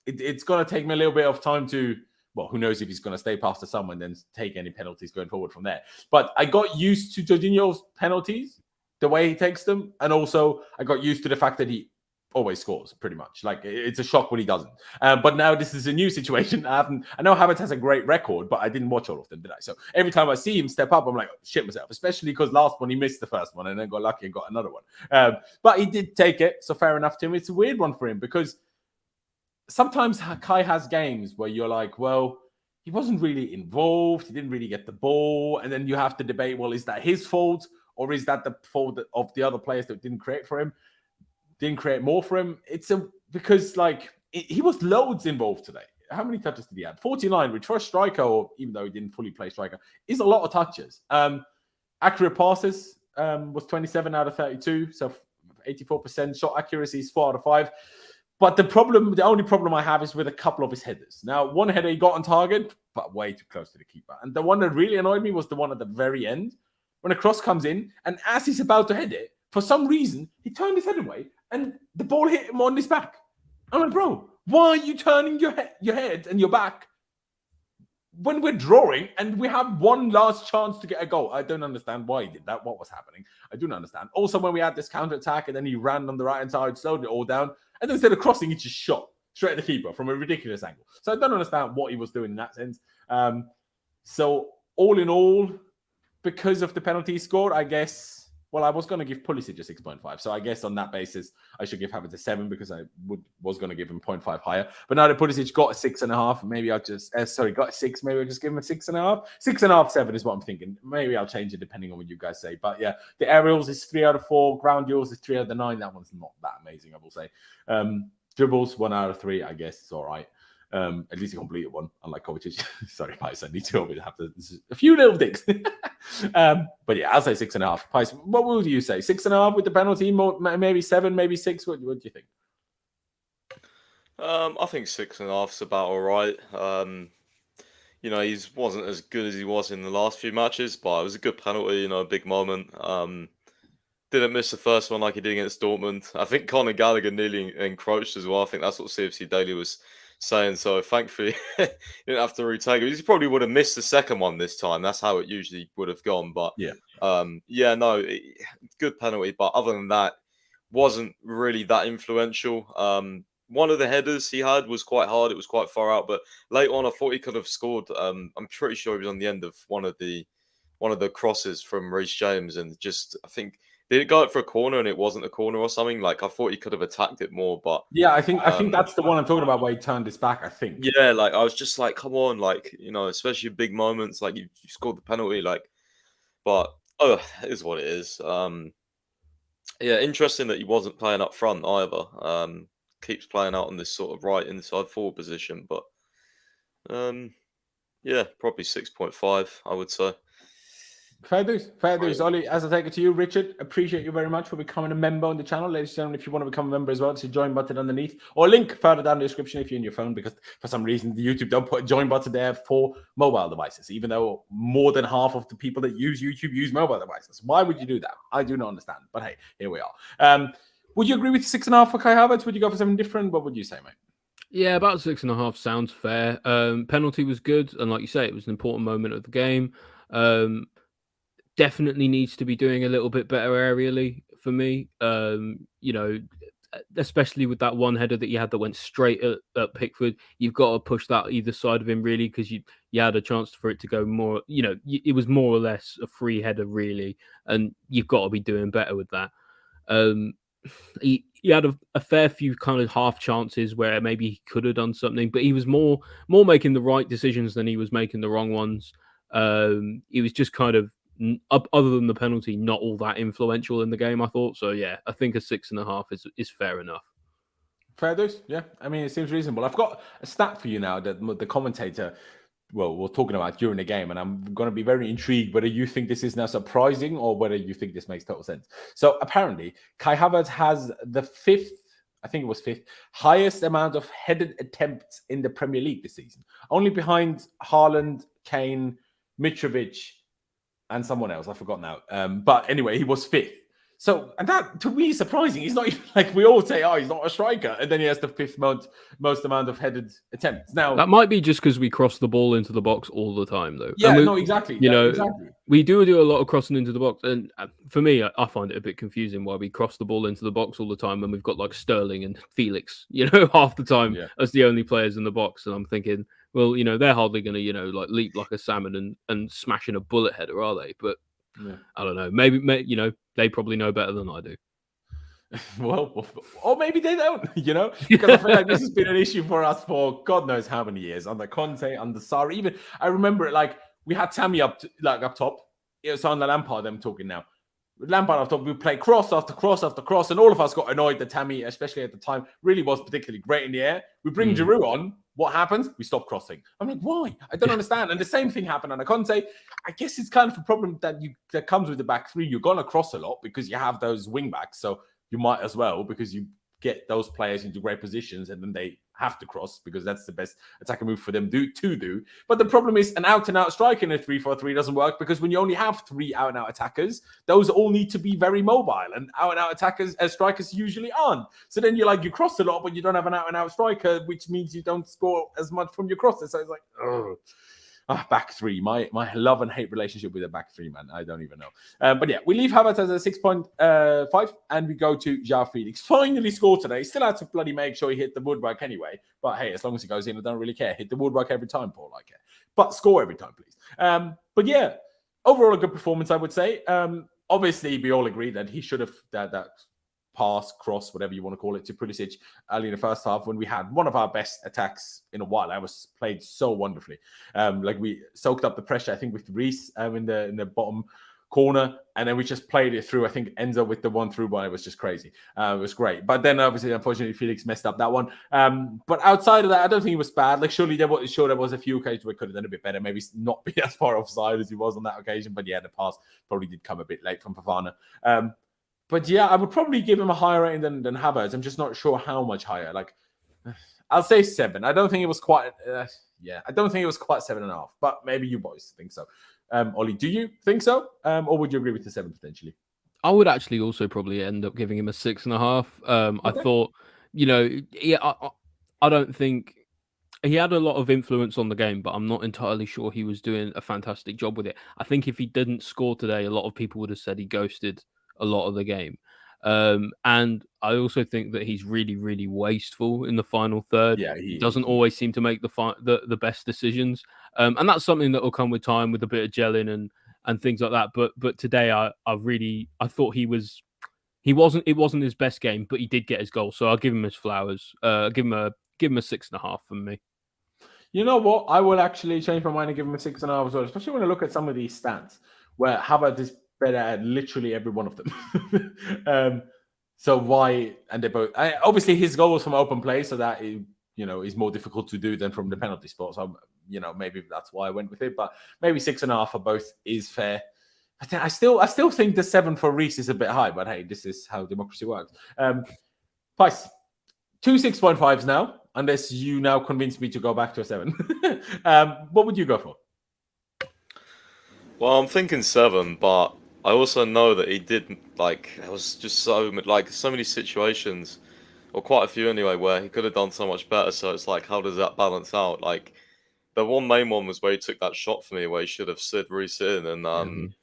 It's going to take me a little bit of time to, well, who knows if he's going to stay past the summer and then take any penalties going forward from there. But I got used to Jorginho's penalties, the way he takes them. And also I got used to the fact that he always scores, pretty much. It's a shock when he doesn't. But now this is a new situation. I know Havertz has a great record, but I didn't watch all of them, did I? So every time I see him step up, I'm like, shit myself, especially because last one he missed the first one and then got lucky and got another one. But he did take it, so fair enough to him. It's a weird one for him because sometimes Kai has games where you're like, well, he wasn't really involved, he didn't really get the ball, and then you have to debate, well, is that his fault or is that the fault of the other players that didn't create for him? Didn't create more for him. Because he was loads involved today. How many touches did he have? 49, which for a striker, or even though he didn't fully play striker, is a lot of touches. Accurate passes was 27 out of 32, so 84% shot accuracy is 4 out of 5. But the only problem I have is with a couple of his headers. Now, one header he got on target, but way too close to the keeper. And the one that really annoyed me was the one at the very end, when a cross comes in, and as he's about to head it, for some reason, he turned his head away, and the ball hit him on his back. I'm like, bro, why are you turning your head and your back when we're drawing and we have one last chance to get a goal? I don't understand why he did that, what was happening. I don't understand. Also, when we had this counter-attack and then he ran on the right-hand side, slowed it all down, and then instead of crossing, he just shot straight at the keeper from a ridiculous angle. So I don't understand what he was doing in that sense. So all in all, because of the penalty he scored, I guess... Well, I was going to give Pulisic a 6.5. So I guess on that basis, I should give Havertz a 7 because I was going to give him 0.5 higher. But now that Pulisic got a 6.5, maybe I'll just... got a 6, maybe I'll just give him a 6.5. 6.5, 7 is what I'm thinking. Maybe I'll change it depending on what you guys say. But yeah, the aerials is 3 out of 4. Ground duels is 3 out of 9. That one's not that amazing, I will say. Dribbles, 1 out of 3. I guess it's all right. At least he completed one, unlike Kovacic. Sorry, Pies, I need to have a few little digs. But yeah, I'll say 6.5. Pies, what would you say? 6.5 with the penalty, maybe 7, maybe 6? What do you think? I think 6.5 is about all right. He wasn't as good as he was in the last few matches, but it was a good penalty, a big moment. Didn't miss the first one like he did against Dortmund. I think Conor Gallagher nearly encroached as well. I think that's what CFC Daily was saying. So thankfully, he didn't have to retake it. He probably would have missed the second one this time. That's how it usually would have gone. But good penalty. But other than that, wasn't really that influential. One of the headers he had was quite hard. It was quite far out. But late on, I thought he could have scored. I'm pretty sure he was on the end of one of the crosses from Reece James, and just I think. Did it go out for a corner and it wasn't a corner or something? Like I thought he could have attacked it more, but yeah, I think that's the one I'm talking about where he turned his back. I think. Yeah, like I was just like, come on, like especially big moments, like you scored the penalty, like. But it is what it is. Yeah, interesting that he wasn't playing up front either. Keeps playing out on this sort of right inside forward position, but yeah, probably 6.5, I would say. Fair dues. Ollie, as I take it to you, Richard, appreciate you very much for becoming a member on the channel. Ladies and gentlemen, if you want to become a member as well, it's a join button underneath or link further down in the description if you're in your phone, because for some reason, the YouTube don't put a join button there for mobile devices, even though more than half of the people that use YouTube use mobile devices. Why would you do that? I do not understand. But hey, here we are. Would you agree with 6.5 for Kai Havertz? Would you go for something different? What would you say, mate? Yeah, about 6.5 sounds fair. Penalty was good. And like you say, it was an important moment of the game. Definitely needs to be doing a little bit better aerially for me. Especially with that one header that you had that went straight at Pickford. You've got to push that either side of him, really, because you had a chance for it to go more, it was more or less a free header, really. And you've got to be doing better with that. He had a fair few kind of half chances where maybe he could have done something, but he was more making the right decisions than he was making the wrong ones. He was just kind of, other than the penalty, not all that influential in the game, I thought. So yeah, I think a 6.5 is fair enough. Fair dues, yeah. I mean, it seems reasonable. I've got a stat for you now that the commentator, we're talking about during the game, and I'm going to be very intrigued whether you think this is now surprising or whether you think this makes total sense. So apparently, Kai Havertz has the fifth highest amount of headed attempts in the Premier League this season, only behind Haaland, Kane, Mitrovic, and someone else, I forgot now. But anyway, he was 5th. So, and that to me is surprising. He's not even like we all say, he's not a striker. And then he has the 5th most amount of headed attempts. Now, that might be just because we cross the ball into the box all the time, though. Yeah, no, exactly. Exactly. We do a lot of crossing into the box. And for me, I find it a bit confusing why we cross the ball into the box all the time when we've got like Sterling and Felix, half the time as the only players in the box. And I'm thinking, well, they're hardly going to, like leap like a salmon and smash in a bullet header, are they? But I don't know. Maybe they probably know better than I do. Well, or maybe they don't, because I feel like this has been an issue for us for God knows how many years. Under Conte, under Sarri, even I remember it like we had Tammy up top. It was on the Lampard. I'm talking now. With Lampard up top, we play cross after cross after cross, and all of us got annoyed that Tammy, especially at the time, really was particularly great in the air. We bring Giroud on. What happens? We stop crossing. I'm like, why? I don't understand. And the same thing happened under Conte. I guess it's kind of a problem that comes with the back three. You're gonna cross a lot because you have those wing backs, so you might as well, because you get those players into great positions and then they have to cross because that's the best attacking move for them to do. But the problem is an out-and-out striker in a 3-4-3 doesn't work because when you only have 3 out-and-out attackers, those all need to be very mobile, and out-and-out attackers as strikers usually aren't. So then you cross a lot, but you don't have an out-and-out striker, which means you don't score as much from your crosses. So it's like, back three. My love and hate relationship with the back three, man. I don't even know. But yeah, we leave Havertz as a 6.5 and we go to Joao Felix. Finally scored today. Still had to bloody make sure he hit the woodwork anyway. But hey, as long as he goes in, I don't really care. Hit the woodwork every time, Paul. I care. But score every time, please. But yeah, overall a good performance, I would say. Obviously, we all agree that he should have that pass, cross, whatever you want to call it, to Pulisic early in the first half when we had one of our best attacks in a while. That was played so wonderfully. We soaked up the pressure, I think, with Reece in the bottom corner, and then we just played it through. I think Enzo with the one through one, it was just crazy. It was great. But then obviously, unfortunately, Felix messed up that one. But outside of that, I don't think it was bad. Like surely there was a few occasions where we could have done a bit better. Maybe not be as far offside as he was on that occasion. But yeah, the pass probably did come a bit late from Fofana. But yeah, I would probably give him a higher rating than Havertz. I'm just not sure how much higher. Like, I'll say 7. I don't think it was quite. I don't think it was quite 7.5. But maybe you boys think so. Ollie, do you think so? Or would you agree with the 7 potentially? I would actually also probably end up giving him a 6.5. Okay. I thought, I don't think he had a lot of influence on the game, but I'm not entirely sure he was doing a fantastic job with it. I think if he didn't score today, a lot of people would have said he ghosted a lot of the game. And I also think that he's really, really wasteful in the final third. Yeah, he doesn't always seem to make the best decisions. And that's something that will come with time, with a bit of gelling and things like that. But today, I thought it wasn't his best game, but he did get his goal, so I'll give him his flowers. Give him a 6.5 from me. You know what? I will actually change my mind and give him a 6.5 as well, especially when I look at some of these stats where Havertz is better at literally every one of them. So why? And they both obviously his goal was from open play, so that is more difficult to do than from the penalty spot. So maybe that's why I went with it. But maybe 6.5 for both is fair. I still think the 7 for Reece is a bit high, but hey, this is how democracy works. Price 2 6.5s now, unless you now convince me to go back to a 7. What would you go for? Well, I'm thinking 7, but I also know that he did, there was just so many situations, or quite a few anyway, where he could have done so much better. So it's like, how does that balance out? Like, the one main one was where he took that shot for me, where he should have slid Reece in, and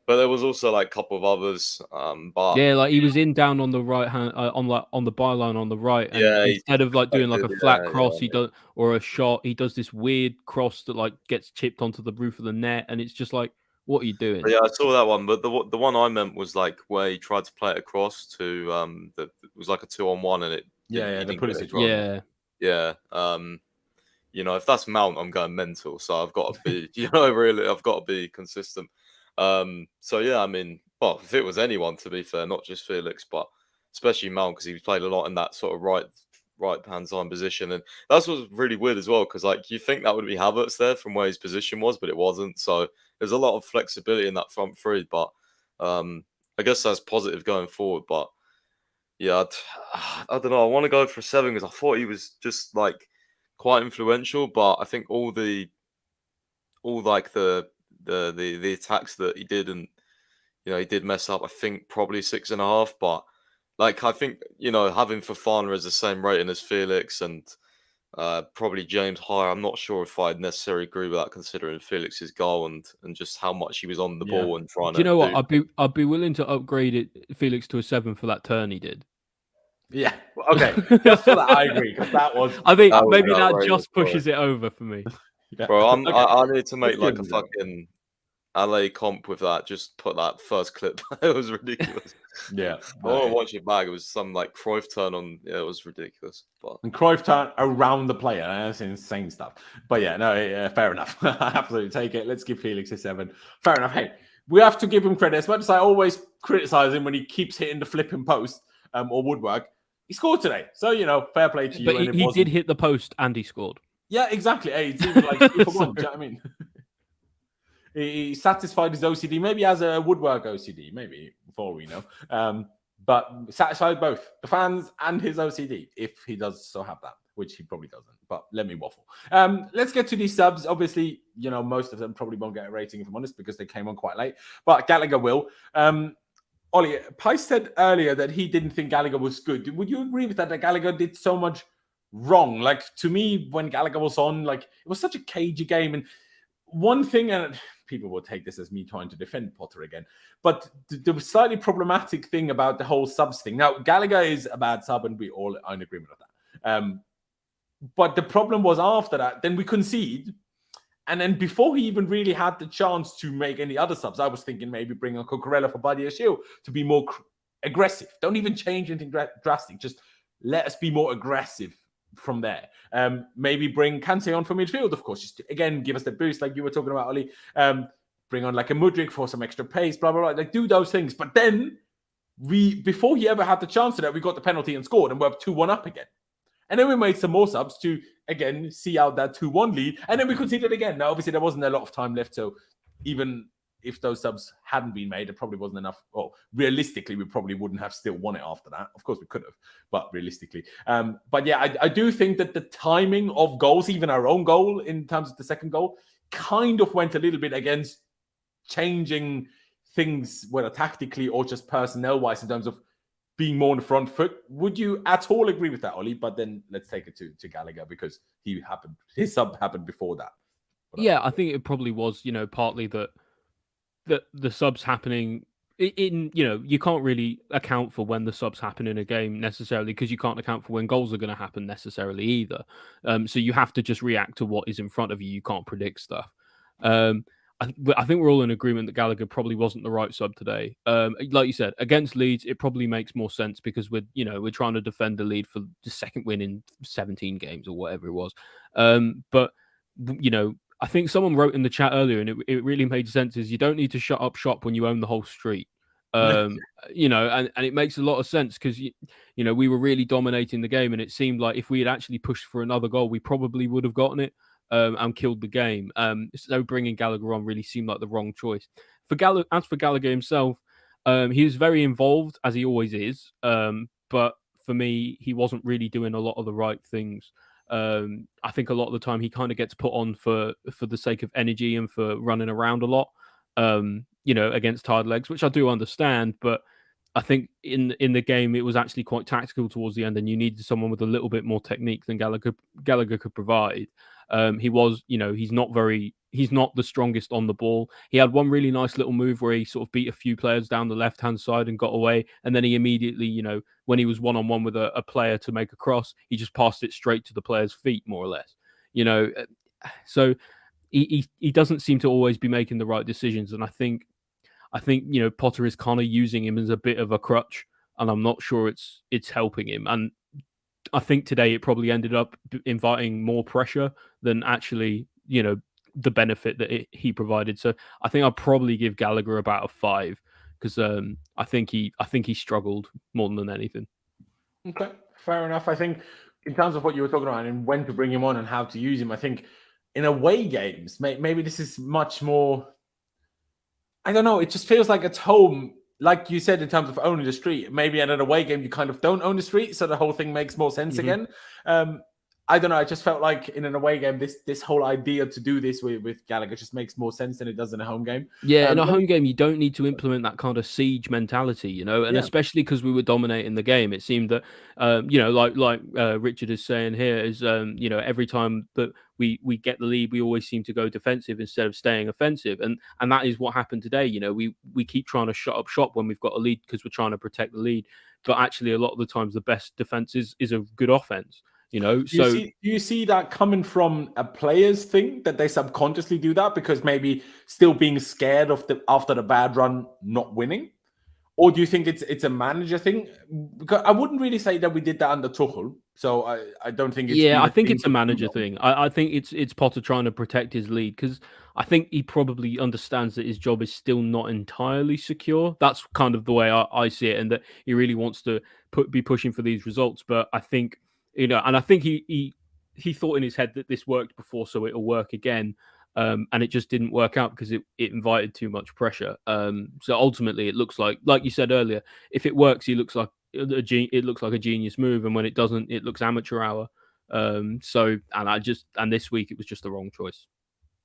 but there was also a couple of others. But yeah, he was in down on the right hand, on the byline on the right, and instead of doing a flat cross, he does, or a shot, he does this weird cross that gets chipped onto the roof of the net, and it's just like, what are you doing? Yeah, I saw that one, but the one I meant was where he tried to play it across to it was like a 2-on-1, and the Pulisic role. Yeah. If that's Mount, I'm going mental. So I've got to be, really, I've got to be consistent. So yeah, I mean, well, if it was anyone, to be fair, not just Felix, but especially Mount, because he played a lot in that sort of right hand side position, and that's what's really weird as well, because you think that would be Havertz there from where his position was, but it wasn't. So there's a lot of flexibility in that front three, but I guess that's positive going forward. But yeah, I don't know. I want to go for a 7 because I thought he was just quite influential, but I think all the attacks that he did, and he did mess up. I think probably 6.5, but I think having Fofana as the same rating as Felix and probably James higher. I'm not sure if I'd necessarily agree with that, considering Felix's goal and just how much he was on the ball and trying. Do you know what? I'd be willing to upgrade Felix to a 7 for that turn he did. Yeah. Okay. Just for that, I agree, because that was. I think maybe that just pushes it over for me. Yeah. Bro, I need to make a fucking LA comp with that. Just put that first clip. It was ridiculous. Yeah. I want to watch it back. It was some Cruyff turn on. Yeah, it was ridiculous. And Cruyff turn around the player. That's insane stuff. But yeah, no, fair enough. I absolutely take it. Let's give Felix a 7. Fair enough. Hey, we have to give him credit. As much as I always criticize him when he keeps hitting the flipping post or woodwork, he scored today. So, fair play to you. But he did hit the post and he scored. Yeah, exactly. Hey, it seems like 2 for 1. Do you know what I mean? He satisfied his OCD. Maybe as a woodwork OCD, maybe, before we know. But satisfied both the fans and his OCD, if he does so have that, which he probably doesn't. But let me waffle. Let's get to these subs. Obviously, most of them probably won't get a rating, if I'm honest, because they came on quite late. But Gallagher will. Ollie, Pice said earlier that he didn't think Gallagher was good. Would you agree with that Gallagher did so much wrong? To me, when Gallagher was on, it was such a cagey game. And one thing, and people will take this as me trying to defend Potter again, but the slightly problematic thing about the whole subs thing. Now, Gallagher is a bad sub, and we all are in agreement with that. But the problem was after that, then we concede. And then before he even really had the chance to make any other subs, I was thinking maybe bring on Cucurella for Badiashile to be more aggressive. Don't even change anything drastic. Just let us be more aggressive from there. Maybe bring Kante on for midfield, of course. Just to, again, give us the boost like you were talking about, Ollie. bring on like a Mudryk for some extra pace, blah, blah, blah. Like, do those things. But then before he ever had the chance to that, we got the penalty and scored, and we're 2-1 up again. And then we made some more subs to, again, see out that 2-1 lead. And then we conceded again. Now, obviously, there wasn't a lot of time left. So even if those subs hadn't been made, it probably wasn't enough. Well, realistically, we probably wouldn't have still won it after that. Of course, we could have, but realistically. But yeah, I do think that the timing of goals, even our own goal in terms of the second goal, kind of went a little bit against changing things, whether tactically or just personnel-wise, in terms of being more on the front foot. Would you at all agree with that, Ollie? But then let's take it to Gallagher, because his sub happened before that. Yeah, I think it probably was, partly that the subs happening in, you can't really account for when the subs happen in a game necessarily, because you can't account for when goals are going to happen necessarily either. So you have to just react to what is in front of you. You can't predict stuff. I think we're all in agreement that Gallagher probably wasn't the right sub today. Like you said, against Leeds, it probably makes more sense because we're trying to defend the lead for the second win in 17 games or whatever it was. But I think someone wrote in the chat earlier, and it really made sense, is you don't need to shut up shop when you own the whole street. And it makes a lot of sense because we were really dominating the game, and it seemed like if we had actually pushed for another goal, we probably would have gotten it. And killed the game. So bringing Gallagher on really seemed like the wrong choice. As for Gallagher himself, he was very involved, as he always is. But for me, he wasn't really doing a lot of the right things. I think a lot of the time he kind of gets put on for the sake of energy and for running around a lot, against tired legs, which I do understand. But I think in the game, it was actually quite tactical towards the end, and you needed someone with a little bit more technique than Gallagher could provide. He was, he's not the strongest on the ball. He had one really nice little move where he sort of beat a few players down the left-hand side and got away. And then he immediately, when he was one-on-one with a player to make a cross, he just passed it straight to the player's feet, more or less. So he doesn't seem to always be making the right decisions. And I think Potter is kind of using him as a bit of a crutch, and I'm not sure it's helping him. And I think today it probably ended up inviting more pressure than actually, the benefit that he provided. So I think I'll probably give Gallagher about a 5 because I think he struggled more than anything. Okay, fair enough. I think in terms of what you were talking about and when to bring him on and how to use him, I think in away games, maybe this is much more. I don't know. It just feels like it's home. Like you said, in terms of owning the street, maybe at an away game, you kind of don't own the street. So the whole thing makes more sense again. I don't know. I just felt like in an away game, this whole idea to do this with Gallagher just makes more sense than it does in a home game. Yeah, in a home game, you don't need to implement that kind of siege mentality, and especially because we were dominating the game. It seemed that, like Richard is saying here, is every time that we get the lead, we always seem to go defensive instead of staying offensive, and that is what happened today. We keep trying to shut up shop when we've got a lead because we're trying to protect the lead, but actually a lot of the times the best defense is a good offense. Do you see that coming from a player's thing, that they subconsciously do that because maybe still being scared of after the bad run not winning? Or do you think it's a manager thing? Because I wouldn't really say that we did that under Tuchel. So I don't think it's... Yeah, I think it's a manager thing. I think it's Potter trying to protect his lead because I think he probably understands that his job is still not entirely secure. That's kind of the way I see it, and that he really wants to be pushing for these results. But I think... and I think he thought in his head that this worked before, so it'll work again. And it just didn't work out because it invited too much pressure. So ultimately, it looks like you said earlier, if it works, it looks like a genius move, and when it doesn't, it looks amateur hour. And this week it was just the wrong choice.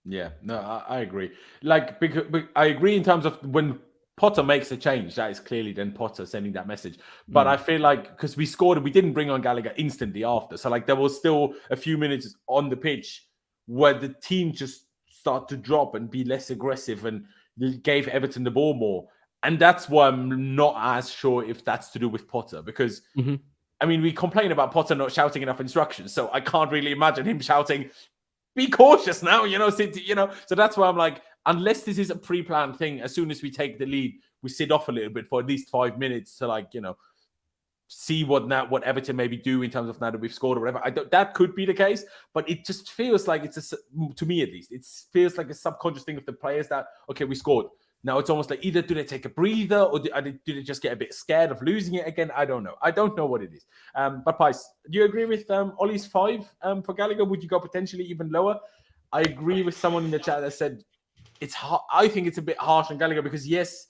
Yeah, no, I agree. Because I agree in terms of when Potter makes a change, that is clearly then Potter sending that message. But I feel like because we scored and we didn't bring on Gallagher instantly after. So there was still a few minutes on the pitch where the team just started to drop and be less aggressive and gave Everton the ball more. And that's why I'm not as sure if that's to do with Potter. Because, we complain about Potter not shouting enough instructions. So I can't really imagine him shouting, be cautious now, So that's why I'm like, unless this is a pre-planned thing, as soon as we take the lead, we sit off a little bit for at least 5 minutes to see what Everton maybe do in terms of now that we've scored or whatever. That could be the case, but it just feels like to me at least, it feels like a subconscious thing of the players that, okay, we scored. Now it's almost like either do they take a breather or do they just get a bit scared of losing it again? I don't know. I don't know what it is. But Pice, do you agree with Ollie's 5 for Gallagher? Would you go potentially even lower? I agree with someone in the chat that said it's hard. I think it's a bit harsh on Gallagher because yes,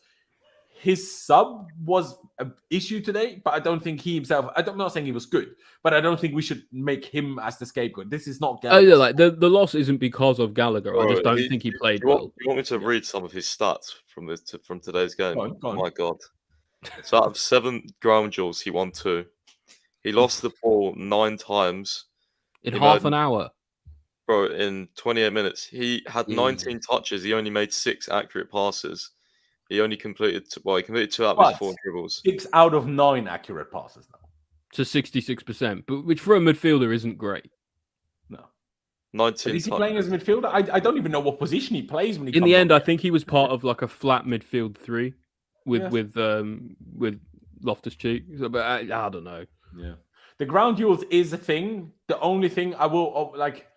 his sub was an issue today, but I don't think he himself. I'm not saying he was good, but I don't think we should make him as the scapegoat. This is not Gallagher. Oh yeah, like the loss isn't because of Gallagher. I just don't think he played well. You want me to read some of his stats from today's game? Go on. Oh my god! So out of 7 ground duels, he won 2. He lost the ball 9 times in half an hour. Bro, in 28 minutes, he had 19 touches. He only made 6 accurate passes. He only completed 2 out of his 4 dribbles. 6 out of 9 accurate passes now. To 66%, but which for a midfielder isn't great. No. 19. Is he playing as a midfielder? I don't even know what position he plays when he. In the end, I think he was part of like a flat midfield 3 with Loftus-Cheek. But I don't know. Yeah, the ground duels is a thing. The only thing I will like.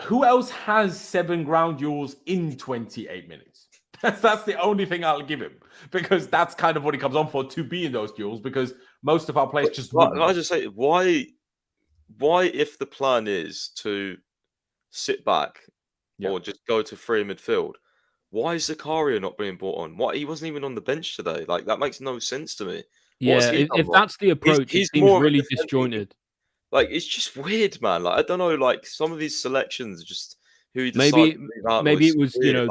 Who else has 7 ground duels in 28 minutes? That's the only thing I'll give him, because that's kind of what he comes on for, to be in those duels, because most of our players just... I just say, why if the plan is to sit back or just go to free midfield, why is Zakaria not being brought on? Why he wasn't even on the bench today? Like, that makes no sense to me. Yeah, if that's the approach, he seems really disjointed. Like, it's just weird, man. Like, I don't know, like, some of these selections, just who he decided maybe it was, weird,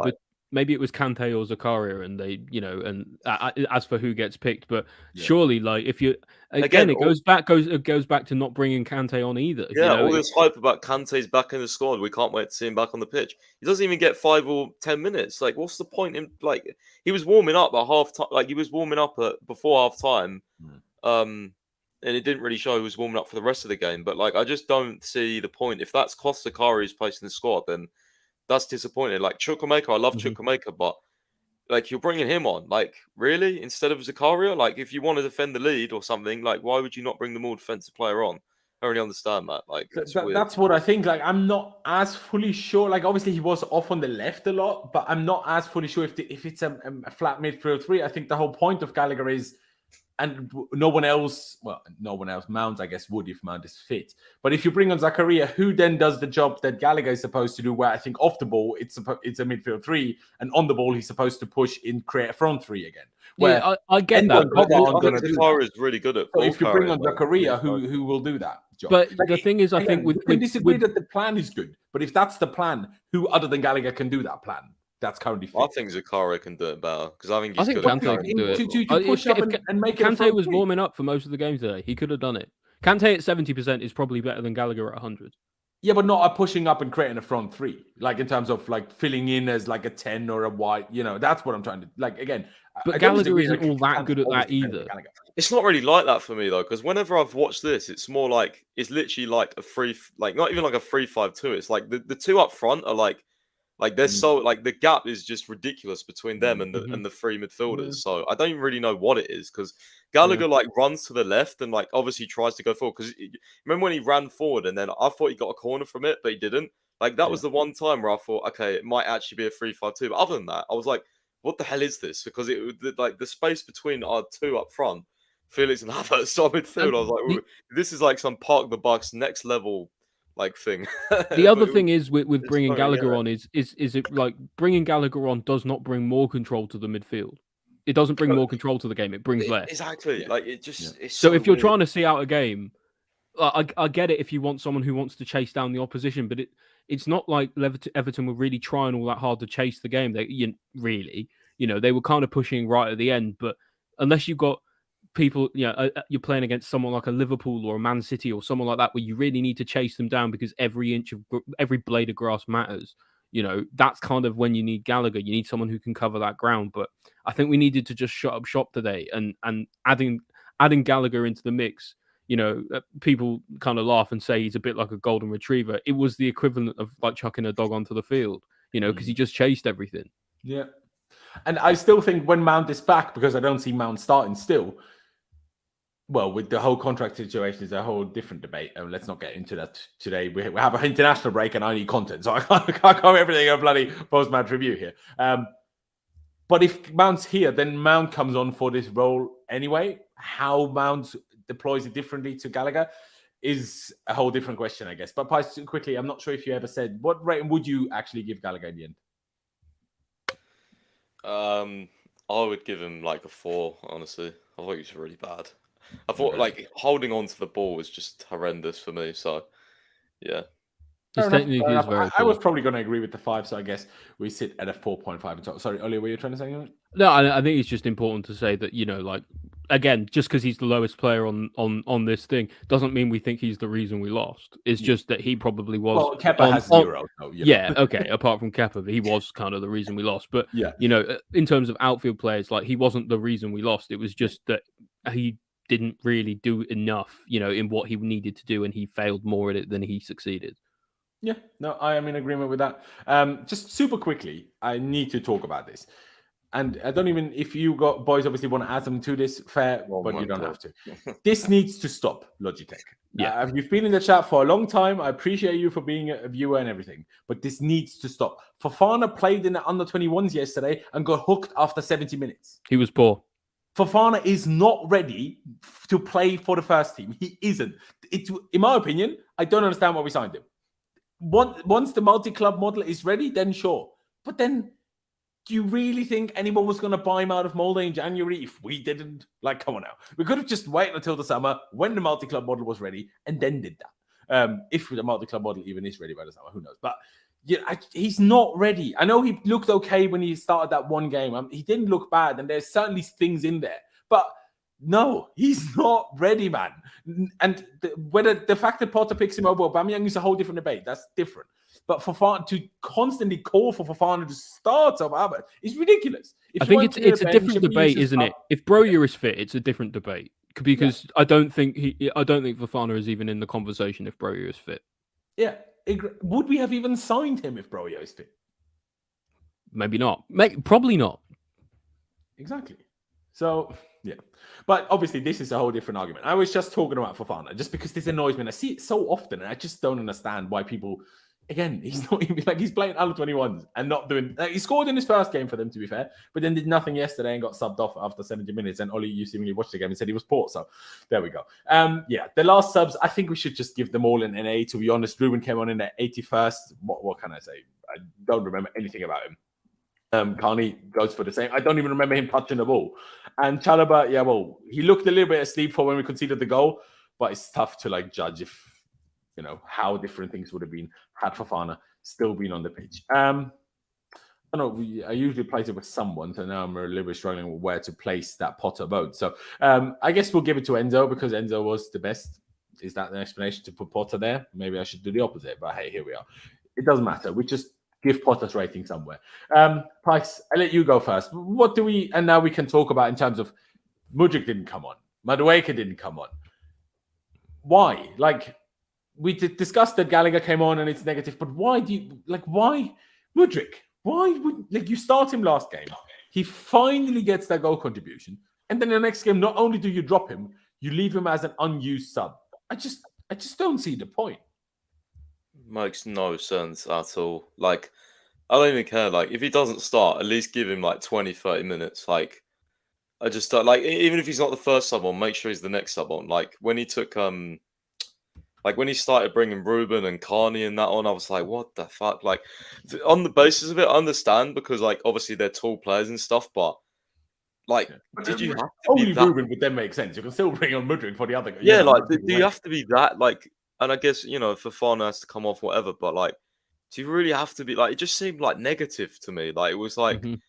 maybe it was Kante or Zakaria, and they, and as for who gets picked, but surely, like, if you again it goes back to not bringing Kante on either. Yeah, all this hype about Kante's back in the squad. We can't wait to see him back on the pitch. He doesn't even get 5 or 10 minutes. Like, what's the point in, like, he was warming up at half time. Like, he was warming up before half time. And it didn't really show he was warming up for the rest of the game. But, like, I just don't see the point. If that's Costa Zakaria's place in the squad, then that's disappointing. Like, Chukwuemeka, I love Chukwuemeka, but, like, you're bringing him on. Like, really? Instead of Zakaria? Like, if you want to defend the lead or something, like, why would you not bring the more defensive player on? I don't really understand that. Like, that's what I think. Like, I'm not as fully sure. Like, obviously, he was off on the left a lot, but I'm not as fully sure if it's a flat midfield 3. I think the whole point of Gallagher is... And no one else, Mount, I guess, would if Mount is fit. But if you bring on Zakaria, who then does the job that Gallagher is supposed to do, where I think off the ball, it's a midfield 3, and on the ball, he's supposed to push in, create a front 3 again. Where I get that. I think Zakaria is really good at so if you bring on Zakaria, who will do that job? But like, the thing is, I think we can disagree that the plan is good. But if that's the plan, who other than Gallagher can do that plan? That's currently fit. I think Zakaria can do it better, because I think he's good. Kante can do it. To push up and make it. Kante was warming up for most of the game today. He could have done it. Kante at 70% is probably better than Gallagher at 100. Yeah, but not pushing up and creating a front 3, like in terms of like filling in as like a 10 or a wide. That's what I'm trying to like. Again, but Gallagher isn't all that good at that either. It's not really like that for me though, because whenever I've watched this, it's more like it's literally like a free, like not even like a 3-5-2. It's like the 2 up front are like they're so like the gap is just ridiculous between them and the 3 midfielders. So I don't even really know what it is, because Gallagher like runs to the left and like obviously tries to go forward. Because remember when he ran forward and then I thought he got a corner from it, but he didn't. Like that was the one time where I thought, okay, it might actually be a 3-5-2. But other than that, I was like, what the hell is this? Because like the space between our 2 up front, Felix and Havertz on midfield, I was like, this is like some Park the Bucks next level like thing. The other thing is with bringing Gallagher on is it like bringing Gallagher on does not bring more control to the midfield. It doesn't bring more control to the game. It brings less. Exactly. Like it just. It's so if you're trying to see out a game, I get it if you want someone who wants to chase down the opposition, but it's not like Everton were really trying all that hard to chase the game. They were kind of pushing right at the end, but unless you've got people, you're playing against someone like a Liverpool or a Man City or someone like that, where you really need to chase them down because every blade of grass matters. That's kind of when you need Gallagher. You need someone who can cover that ground. But I think we needed to just shut up shop today and adding Gallagher into the mix. People kind of laugh and say he's a bit like a golden retriever. It was the equivalent of like chucking a dog onto the field, because he just chased everything. Yeah. And I still think when Mount is back, because I don't see Mount starting still, Well, with the whole contract situation is a whole different debate, and let's not get into that today. We have an international break, and I need content, so I can't cover everything in a bloody post-match review here. But if Mount's here, then Mount comes on for this role anyway. How Mount deploys it differently to Gallagher is a whole different question, I guess. But Pies, quickly, I'm not sure if you ever said, what rating would you actually give Gallagher in the end? I would give him like a 4, honestly. I thought he was really bad. I thought like holding on to the ball was just horrendous for me. So, yeah. His technique is very I was probably going to agree with the 5, so I guess we sit at a 4.5. Sorry, Ollie, were you trying to say anything? No, I think it's just important to say that, like, again, just because he's the lowest player on this thing doesn't mean we think he's the reason we lost. It's just that he probably was. Well, Kepa has 0. So, yeah, okay, apart from Kepa, he was kind of the reason we lost. But, in terms of outfield players, like, he wasn't the reason we lost. It was just that he didn't really do enough, in what he needed to do, and he failed more at it than he succeeded. Yeah, no, I am in agreement with that. Just super quickly, I need to talk about this. And I don't even, if you boys obviously want to add them to this, fair, but you don't have to. This needs to stop, Logitech. Yeah. You've been in the chat for a long time. I appreciate you for being a viewer and everything, but this needs to stop. Fofana played in the under-21s yesterday and got hooked after 70 minutes. He was poor. Fofana is not ready to play for the first team. He isn't. In my opinion, I don't understand why we signed him. Once the multi-club model is ready, then sure. But then, do you really think anyone was going to buy him out of Molde in January if we didn't? Like, come on now. We could have just waited until the summer when the multi-club model was ready and then did that. If the multi-club model even is ready by the summer, who knows? But he's not ready. I know he looked okay when he started that one game. He didn't look bad, and there's certainly things in there. But no, he's not ready, man. And whether the fact that Potter picks him over Aubameyang is a whole different debate. That's different. But Fofana, to constantly call for Fofana to start over Havertz is ridiculous. I think it's a different debate, isn't it? If Broja is fit, it's a different debate because I don't think Fofana is even in the conversation if Broja is fit. Yeah, would we have even signed him if Broja is fit? Maybe not. Probably not. Exactly. So, yeah. But obviously, this is a whole different argument. I was just talking about Fofana, just because this annoys me. And I see it so often, and I just don't understand why people... Again, he's not even he's playing under-21s and not doing... he scored in his first game for them, to be fair, but then did nothing yesterday and got subbed off after 70 minutes. And Ollie, you seemingly watched the game and said he was poor. So there we go. Yeah, the last subs, I think we should just give them all an A, to be honest. Ruben came on in at 81st. What can I say? I don't remember anything about him. Carney goes for the same. I don't even remember him touching the ball. And Chalobah, yeah, well, he looked a little bit asleep for when we conceded the goal, but it's tough to judge if how different things would have been had Fofana still been on the pitch. I don't know. I usually place it with someone, so now I'm a little bit struggling with where to place that Potter vote. So I guess we'll give it to Enzo because Enzo was the best. Is that an explanation to put Potter there? Maybe I should do the opposite, but hey, here we are. It doesn't matter. We just give Potter's rating somewhere. Price, I'll let you go first. What do we, and now we can talk about in terms of Mudryk didn't come on. Madueke didn't come on. Why? We discussed that Gallagher came on and it's negative, but why do you, why Mudryk? Why would, you start him last game? He finally gets that goal contribution. And then the next game, not only do you drop him, you leave him as an unused sub. I just don't see the point. Makes no sense at all. I don't even care. If he doesn't start, at least give him 20, 30 minutes. I just don't even if he's not the first sub on, make sure he's the next sub on. When he took when he started bringing Ruben and Carney and that on, I was like, what the fuck? On the basis of it, I understand because obviously they're tall players and stuff, but did you have to only be that... Ruben would then make sense? You can still bring on Mudryk for the other guy. Yeah, do you have to be that and I guess Fofana has to come off whatever, but do you really have to be it just seemed negative to me. It was we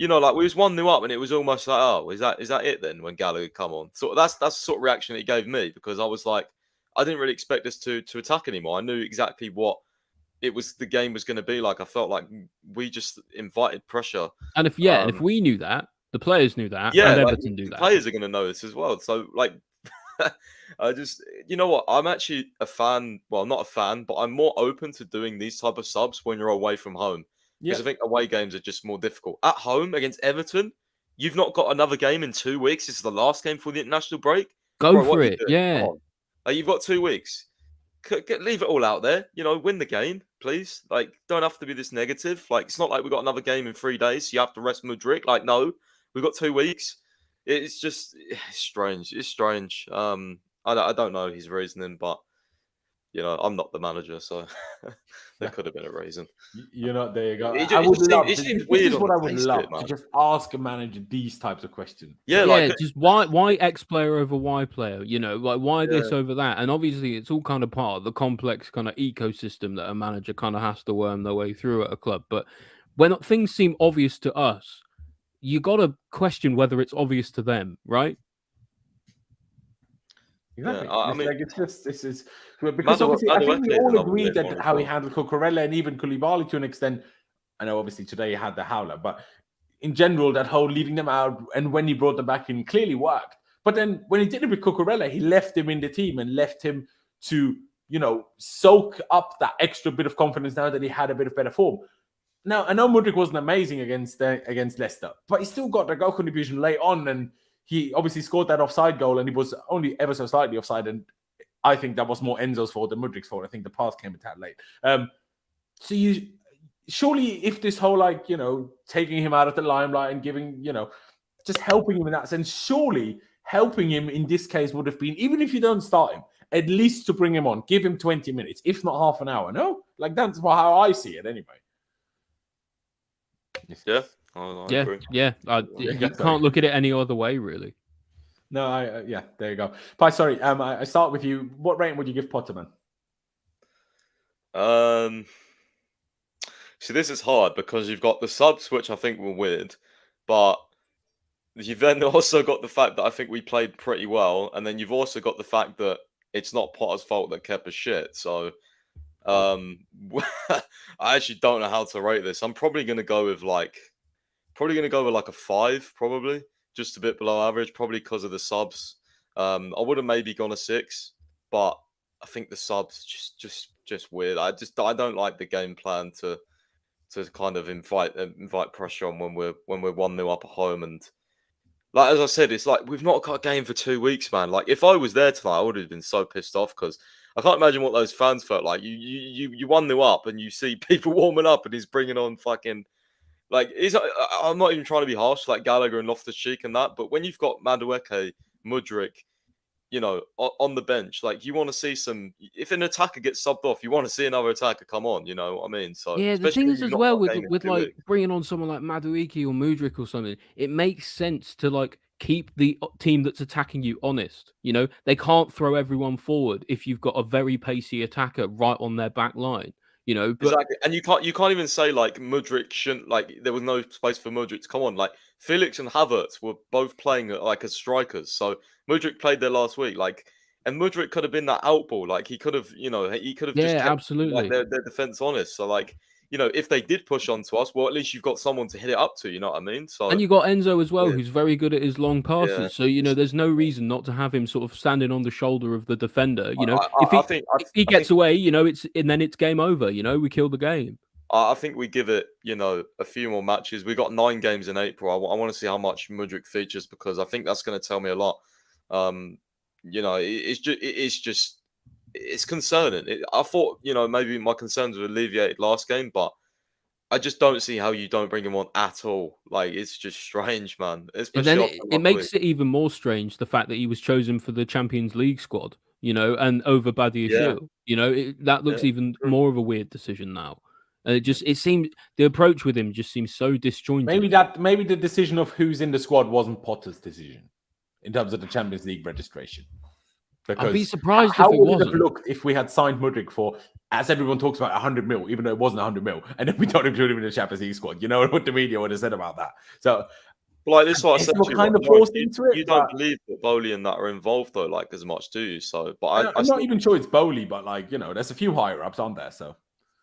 was 1-0 up and it was almost oh, is that it then when Gallagher come on? So that's the sort of reaction it gave me because I was I didn't really expect us to attack anymore. I knew exactly what the game was going to be like. I felt like we just invited pressure. And if we knew that, the players knew that, yeah, and Everton knew the that. Players are going to know this as well. So I just, what? I'm actually a fan. Well, not a fan, but I'm more open to doing these type of subs when you're away from home. Because I think away games are just more difficult. At home against Everton, you've not got another game in 2 weeks. This is the last game for the international break. Go Bro, what for are you it. doing? Yeah. Come on. Like, you've got 2 weeks. Leave it all out there. Win the game, please. Like, don't have to be this negative. Like, it's not like we've got another game in 3 days. So you have to rest Mudryk. Like, no, we've got 2 weeks. It's just strange. It's strange. I don't know his reasoning, but I'm not the manager, so there could have been a reason. There you go. It I would love. seems This weird is on what the I would face of love it, to man. just ask a manager these types of questions. Yeah, Yeah, like just why X player over Y player? Like why this Yeah. over that? And obviously, it's all kind of part of the complex kind of ecosystem that a manager kind of has to worm their way through at a club. But when things seem obvious to us, you got to question whether it's obvious to them, right? Exactly. Yeah, I It's mean, like this is because obviously I think we Madueke is all another agreed weird that one as how he well. handled Cucurella and even Koulibaly to an extent. I know obviously today he had the howler, but in general that whole leaving them out and when he brought them back in clearly worked. But then when he did it with Cucurella, he left him in the team and left him to soak up that extra bit of confidence now that he had a bit of better form. Now I know Mudryk wasn't amazing against Leicester, but he still got the goal contribution late on, and he obviously scored that offside goal, and he was only ever so slightly offside. And I think that was more Enzo's fault than Mudryk's fault. I think the pass came a tad late. So you surely, if this whole taking him out of the limelight and giving just helping him in that sense, surely helping him in this case would have been, even if you don't start him, at least to bring him on, give him 20 minutes, if not half an hour. No, like that's how I see it anyway. Yeah, I agree. Yeah. You can't look at it any other way, really. No, yeah, there you go. Pi, sorry, I start with you. What rating would you give Potter, man? See, this is hard because you've got the subs, which I think were weird, but you've then also got the fact that I think we played pretty well, and then you've also got the fact that it's not Potter's fault that Kepa's shit. So, I actually don't know how to rate this. I'm probably gonna go with like a 5, probably just a bit below average, probably because of the subs. I would have maybe gone a 6, but I think the subs just weird. I don't like the game plan to kind of invite pressure on when we're 1-0 up at home. And like as I said, it's like we've not got a game for 2 weeks, man. Like if I was there tonight, I would have been so pissed off because I can't imagine what those fans felt like. You 1-0 up and you see people warming up and he's bringing on fucking like I'm not even trying to be harsh like Gallagher and Loftus-Cheek and that, but when you've got Madueke, Mudryk, on the bench, like you want to see some. If an attacker gets subbed off, you want to see another attacker come on. You know what I mean? So Yeah, the especially thing when is you've as not well got a game in with 2 like weeks. bringing on someone like Madueke or Mudryk or something, it makes sense to like keep the team that's attacking you honest. They can't throw everyone forward if you've got a very pacey attacker right on their back line. But Exactly, and you can't even say like Mudryk shouldn't, like there was no space for Mudryk to come on. Like Felix and Havertz were both playing like as strikers, so Mudryk played there last week. Like, and Mudryk could have been that out ball. Like he could have, just yeah, kept absolutely. like their defense honest. So like, if they did push onto us, well, at least you've got someone to hit it up to. You know what I mean? So And you got Enzo as well, yeah. who's very good at his long passes. So there's no reason not to have him sort of standing on the shoulder of the defender. If he gets away, it's game over. We kill the game. I think we give it, a few more matches. We got 9 games in April. I want to see how much Mudryk features because I think that's going to tell me a lot. It's concerning. I thought, maybe my concerns were alleviated last game, but I just don't see how you don't bring him on at all. Like, it's just strange, man. And Especially then after it makes it even more strange the fact that he was chosen for the Champions League squad, and over Badiashile. That looks even true. more of a weird decision now. And it seems the approach with him just seems so disjointed. Maybe the decision of who's in the squad wasn't Potter's decision in terms of the Champions League registration. Because I'd be surprised how if it would wasn't. have looked if we had signed Mudryk for, as everyone talks about, 100 mil, even though it wasn't 100 mil, and then we don't include him in the Champions League squad. You know what the media would have said about that. So, like this, is what I said to you. Kind of Like, forced into it. You don't believe that Bowley and that are involved though, like as much, do you? So, but I'm not even sure it's Bowley, but there's a few higher ups on there. So,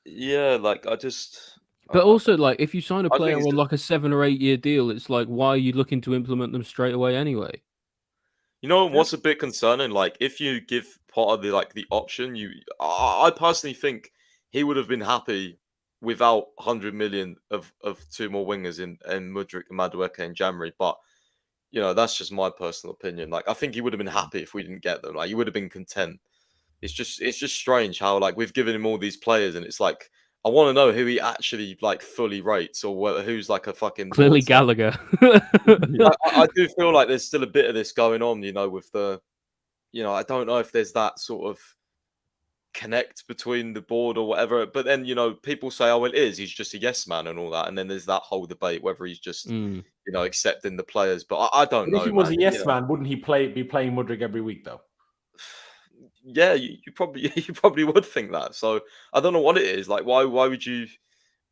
yeah, like I just. But also, like, if you sign a I player think on like a 7 or 8 year deal, it's like, why are you looking to implement them straight away anyway? You know what's a bit concerning? Like, if you give Potter the option, I personally think he would have been happy without 100 million of 2 more wingers in Mudryk and Madueke in January. But that's just my personal opinion. Like, I think he would have been happy if we didn't get them. Like, he would have been content. It's just strange how like we've given him all these players, and it's like I want to know who he actually like fully rates, or who's like a fucking Clearly North Star. Gallagher. I do feel like there's still a bit of this going on, with the, I don't know if there's that sort of connect between the board or whatever. But then, people say, oh, well, he's just a yes man and all that. And then there's that whole debate whether he's just, accepting the players. But I don't know. If he was a yes man, wouldn't he be playing Mudryk every week though? Yeah, you probably would think that. So I don't know what it is. Like, why would you?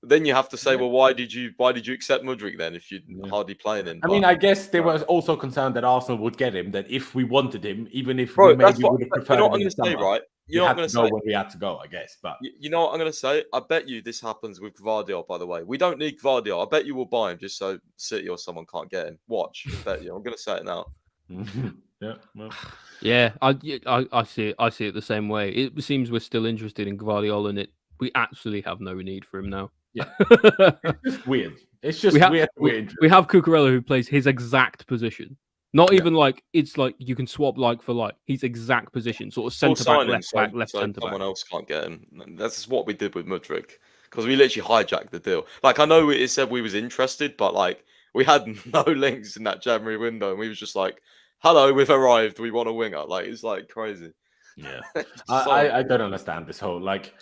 Then you have to say, well, why did you accept Mudryk then if you're hardly playing him? I mean, I guess they were also concerned that Arsenal would get him. That if we wanted him, even if Bro, we maybe would have preferred, you know what I'm going to say, right? You know what I'm going to say when we had to go, I guess. But you know what I'm going to say? I bet you this happens with Gvardiol. By the way, we don't need Gvardiol. I bet you will buy him just so City or someone can't get him. Watch, I bet you. I'm going to say it now. Yeah, I see it. I see it the same way. It seems we're still interested in Gvardiol, and we actually have no need for him now. Yeah, it's just weird. It's just weird. We have Cucurella who plays his exact position. Not even like it's like you can swap like for like. His exact position, sort of centre back, left back, left centre back. Someone else can't get him. That's what we did with Mudryk because we literally hijacked the deal. Like I know it said we was interested, but like we had no links in that January window, and we was just like, "Hello, we've arrived. We want a winger." Like it's like crazy. Yeah, I don't understand this whole like.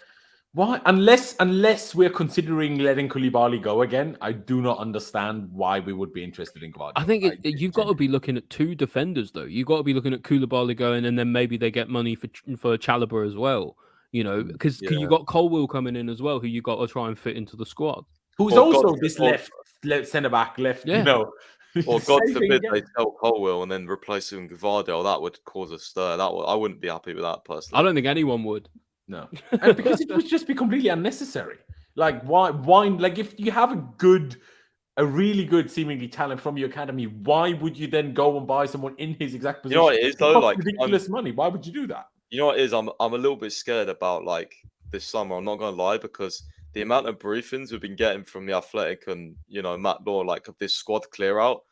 Why? Unless we're considering letting Koulibaly go again, I do not understand why we would be interested in Gvardiol. I think you've got to be looking at two defenders, though. You've got to be looking at Koulibaly going, and then maybe they get money for Chalobah as well. Because you got Colwill coming in as well, who you got to try and fit into the squad. Who's also this left centre back, yeah. Or God forbid they sell Colwill and then replace him with Gvardiol. That would cause a stir. I wouldn't be happy with that personally. I don't think anyone would. No, and because it would just be completely unnecessary. Like why? Like if you have a really good seemingly talent from your academy, why would you then go and buy someone in his exact position? You know what it is though? Like ridiculous money. Why would you do that? You know what it is? I'm a little bit scared about like this summer. I'm not gonna lie because the amount of briefings we've been getting from the Athletic and Matt Law like of this squad clear out,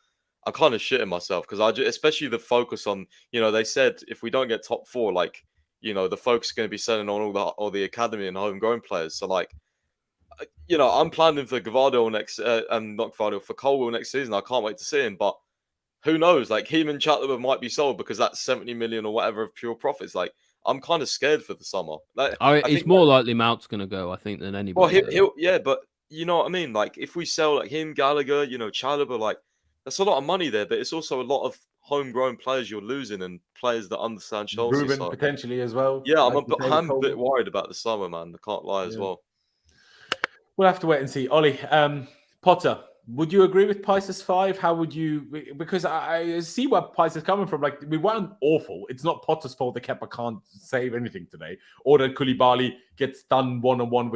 I'm kind of shitting myself because especially the focus on they said if we don't get top 4, like. The focus is going to be selling on all the academy and homegrown players. So, like, I'm planning for Gvardiol not Gvardiol, for Colwill next season. I can't wait to see him. But who knows? Like, him and Chalobah might be sold because that's 70 million or whatever of pure profits. Like, I'm kind of scared for the summer. Like, it's more likely Mount's going to go, I think, than anybody. Well, yeah, but you know what I mean? Like, if we sell like him, Gallagher, Chalobah, like, that's a lot of money there, but it's also a lot of homegrown players you're losing and players that understand Chelsea. Ruben potentially as well. Yeah, I'm a bit worried about the summer, man. I can't lie as well. We'll have to wait and see. Ollie, Potter, would you agree with Pice's 5? How would you? Because I see where Pice is coming from. Like we weren't awful. It's not Potter's fault that Kepa can't save anything today, or that Koulibaly gets done one-on-one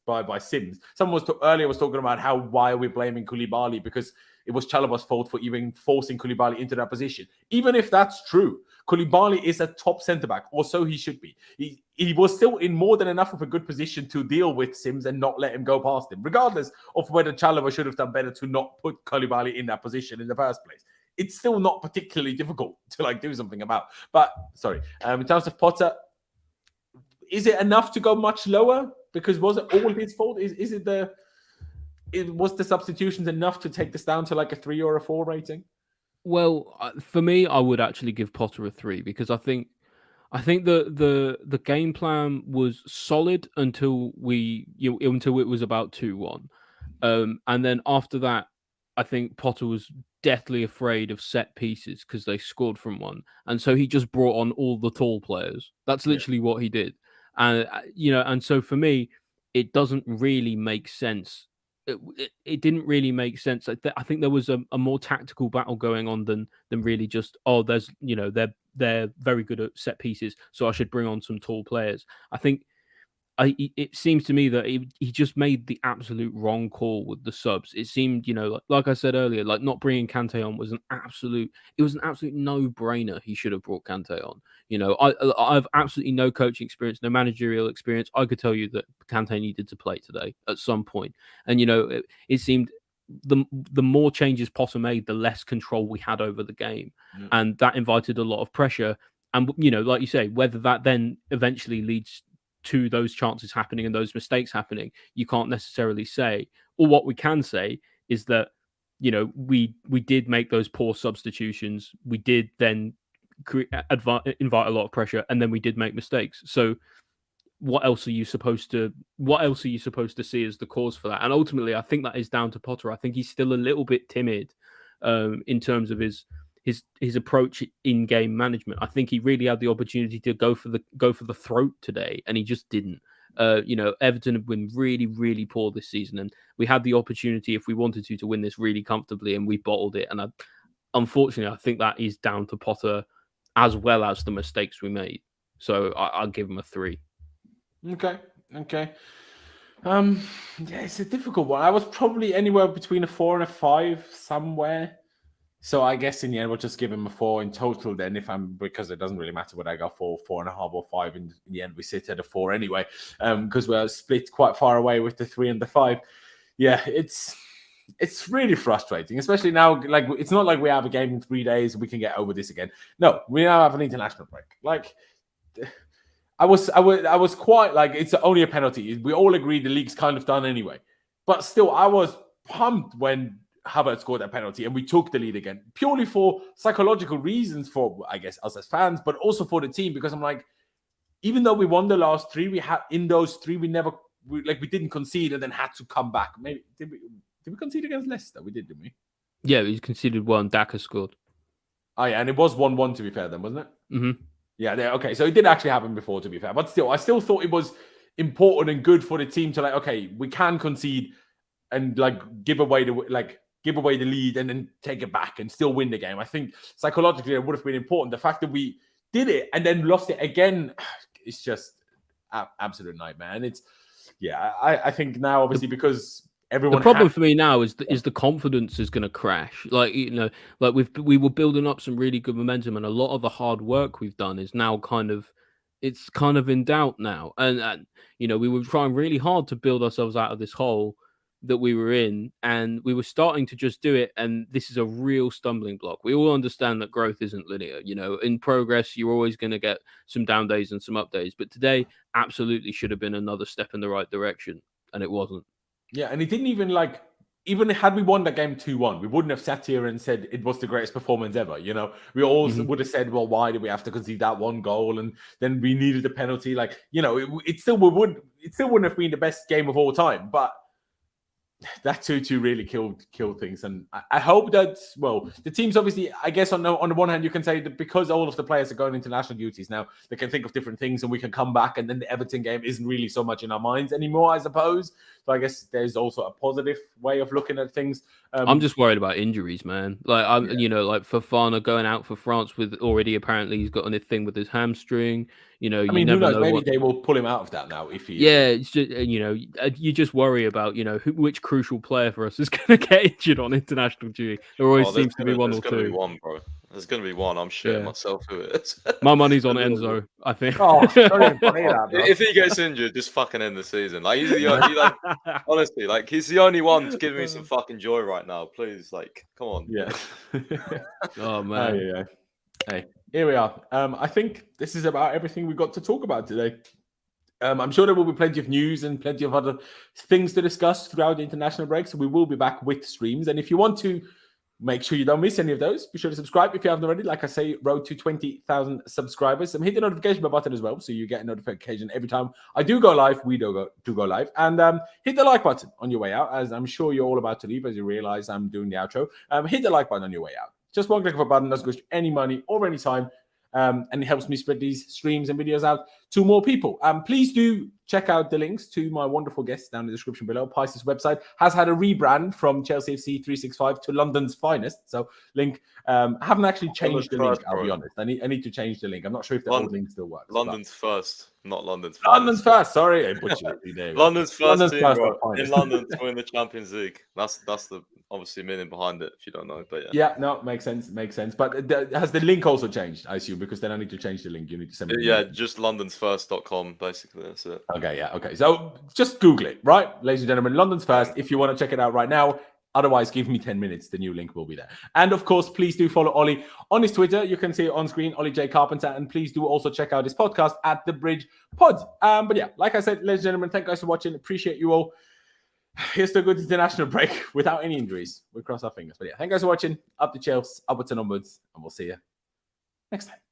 by Sims. Someone earlier was talking about why are we blaming Koulibaly because it was Chalobah's fault for even forcing Koulibaly into that position. Even if that's true, Koulibaly is a top centre-back, or so he should be. He was still in more than enough of a good position to deal with Sims and not let him go past him, regardless of whether Chalobah should have done better to not put Koulibaly in that position in the first place. It's still not particularly difficult to do something about. But, sorry, in terms of Potter, is it enough to go much lower? Because was it all his fault? Was the substitutions enough to take this down to like a 3 or a 4 rating? Well, for me, I would actually give Potter a 3 because I think the game plan was solid until until it was about 2-1, and then after that, I think Potter was deathly afraid of set pieces because they scored from one, and so he just brought on all the tall players. That's literally what he did, and and so for me, it doesn't really make sense. It didn't really make sense. I think there was a more tactical battle going on than really just there's they're very good at set pieces, so I should bring on some tall players. I think it seems to me that he just made the absolute wrong call with the subs. It seemed, like I said earlier, like not bringing Kante on was an absolute no-brainer. He should have brought Kante on. I have absolutely no coaching experience, no managerial experience. I could tell you that Kante needed to play today at some point. And, it seemed the more changes Potter made, the less control we had over the game, and that invited a lot of pressure. And like you say, whether that then eventually leads to those chances happening and those mistakes happening, you can't necessarily say. Or what we can say is that we did make those poor substitutions. We did then invite a lot of pressure, and then we did make mistakes. So what else are you supposed to see as the cause for that? And ultimately, I think that is down to Potter. I think he's still a little bit timid in terms of his approach in game management. I think he really had the opportunity to go for the throat today, and he just didn't. Everton have been really, really poor this season, and we had the opportunity, if we wanted to win this really comfortably, and we bottled it. And unfortunately, I think that is down to Potter as well as the mistakes we made. So I'll give him a 3. Okay. Yeah, it's a difficult one. I was probably anywhere between a 4 and a 5 somewhere. So I guess in the end we'll just give him a 4 in total then, because it doesn't really matter whether I go 4.5 or 5. In the end we sit at a 4 anyway, because we're split quite far away with the 3 and the 5. Yeah, it's really frustrating, especially now. Like, it's not like we have a game in 3 days and we can get over this again. No, we now have an international break. Like, I was quite like, it's only a penalty. We all agreed the league's kind of done anyway. But still, I was pumped when Havertz scored that penalty and we took the lead again, purely for psychological reasons for, I guess, us as fans, but also for the team, because I'm like, even though we won the last 3, we didn't concede and then had to come back. Maybe did we concede against Leicester? We did, didn't we? Yeah, we conceded 1. Doucoure scored. Oh yeah, and it was 1-1 to be fair then, wasn't it? Mm-hmm. Yeah, okay. So it did actually happen before, to be fair. But still, I still thought it was important and good for the team to, like, okay, we can concede and like give away the lead and then take it back and still win the game. I think psychologically it would have been important. The fact that we did it and then lost it again, it's just absolute nightmare. And I think now, obviously, because everyone. The problem for me now is the confidence is going to crash. Like, we were building up some really good momentum, and a lot of the hard work we've done is now kind of in doubt now. And we were trying really hard to build ourselves out of this hole that we were in, and we were starting to just do it. And this is a real stumbling block. We all understand that growth isn't linear. In progress, you're always going to get some down days and some up days. But today absolutely should have been another step in the right direction, and it wasn't. Yeah, and it didn't even had we won that game 2-1, we wouldn't have sat here and said it was the greatest performance ever. We all would have said, well, why did we have to concede that 1 goal? And then we needed a penalty. Like, it still wouldn't have been the best game of all time. But that 2-2 really killed things. And I hope that, well, the team's obviously, I guess on the one hand, you can say that because all of the players are going into national duties now, they can think of different things and we can come back, and then the Everton game isn't really so much in our minds anymore, I suppose. So I guess there's also a positive way of looking at things. I'm just worried about injuries, man. Like, like Fofana going out for France with already, apparently he's got a thing with his hamstring. I mean, who knows? Maybe they will pull him out of that now if he. Yeah, it's just, you just worry about which crucial player for us is going to get injured on international duty. There always seems to be one or two. There's going to be one, bro. There's going to be one. I'm shitting myself who it is. My money's on Enzo, I think. Oh, don't even play that, bro. If he gets injured, just fucking end the season. Like, honestly, like, he's the only one giving me some fucking joy right now. Please, like, come on. Yeah. Oh man. Yeah. Hey, here we are. I think this is about everything we've got to talk about today. I'm sure there will be plenty of news and plenty of other things to discuss throughout the international break. So we will be back with streams. And if you want to make sure you don't miss any of those, be sure to subscribe if you haven't already. Like I say, road to 20,000 subscribers. And hit the notification bell button as well, so you get a notification every time I do go live. We do go live. And hit the like button on your way out, as I'm sure you're all about to leave as you realize I'm doing the outro. Hit the like button on your way out. Just one click of a button doesn't cost you any money or any time. And it helps me spread these streams and videos out to more people. Please do check out the links to my wonderful guests down in the description below. Pice's website has had a rebrand from Chelsea FC 365 to London's finest. So link, I haven't actually changed the link, I'll be honest. I need to change the link. I'm not sure if the old link still works. London's first, not London's first. London's first, sorry. I butchered it. London's first team, bro, in London to win the Champions League. That's the obviously meaning behind it, if you don't know. But yeah, no, makes sense. But has the link also changed, I assume? Because then I need to change the link. You need to send me just londonsfirst.com, basically. That's it. Okay. So just Google it, right? Ladies and gentlemen, London's first. If you want to check it out right now, Otherwise, give me 10 minutes. The new link will be there. And of course, please do follow Ollie on his Twitter. You can see it on screen, Ollie J. Carpenter. And please do also check out his podcast at The Bridge Pod. But yeah, like I said, ladies and gentlemen, thank you guys for watching. Appreciate you all. Here's to a good international break without any injuries. We cross our fingers. But yeah, thank you guys for watching. Up the Chelsea, upwards and onwards. And we'll see you next time.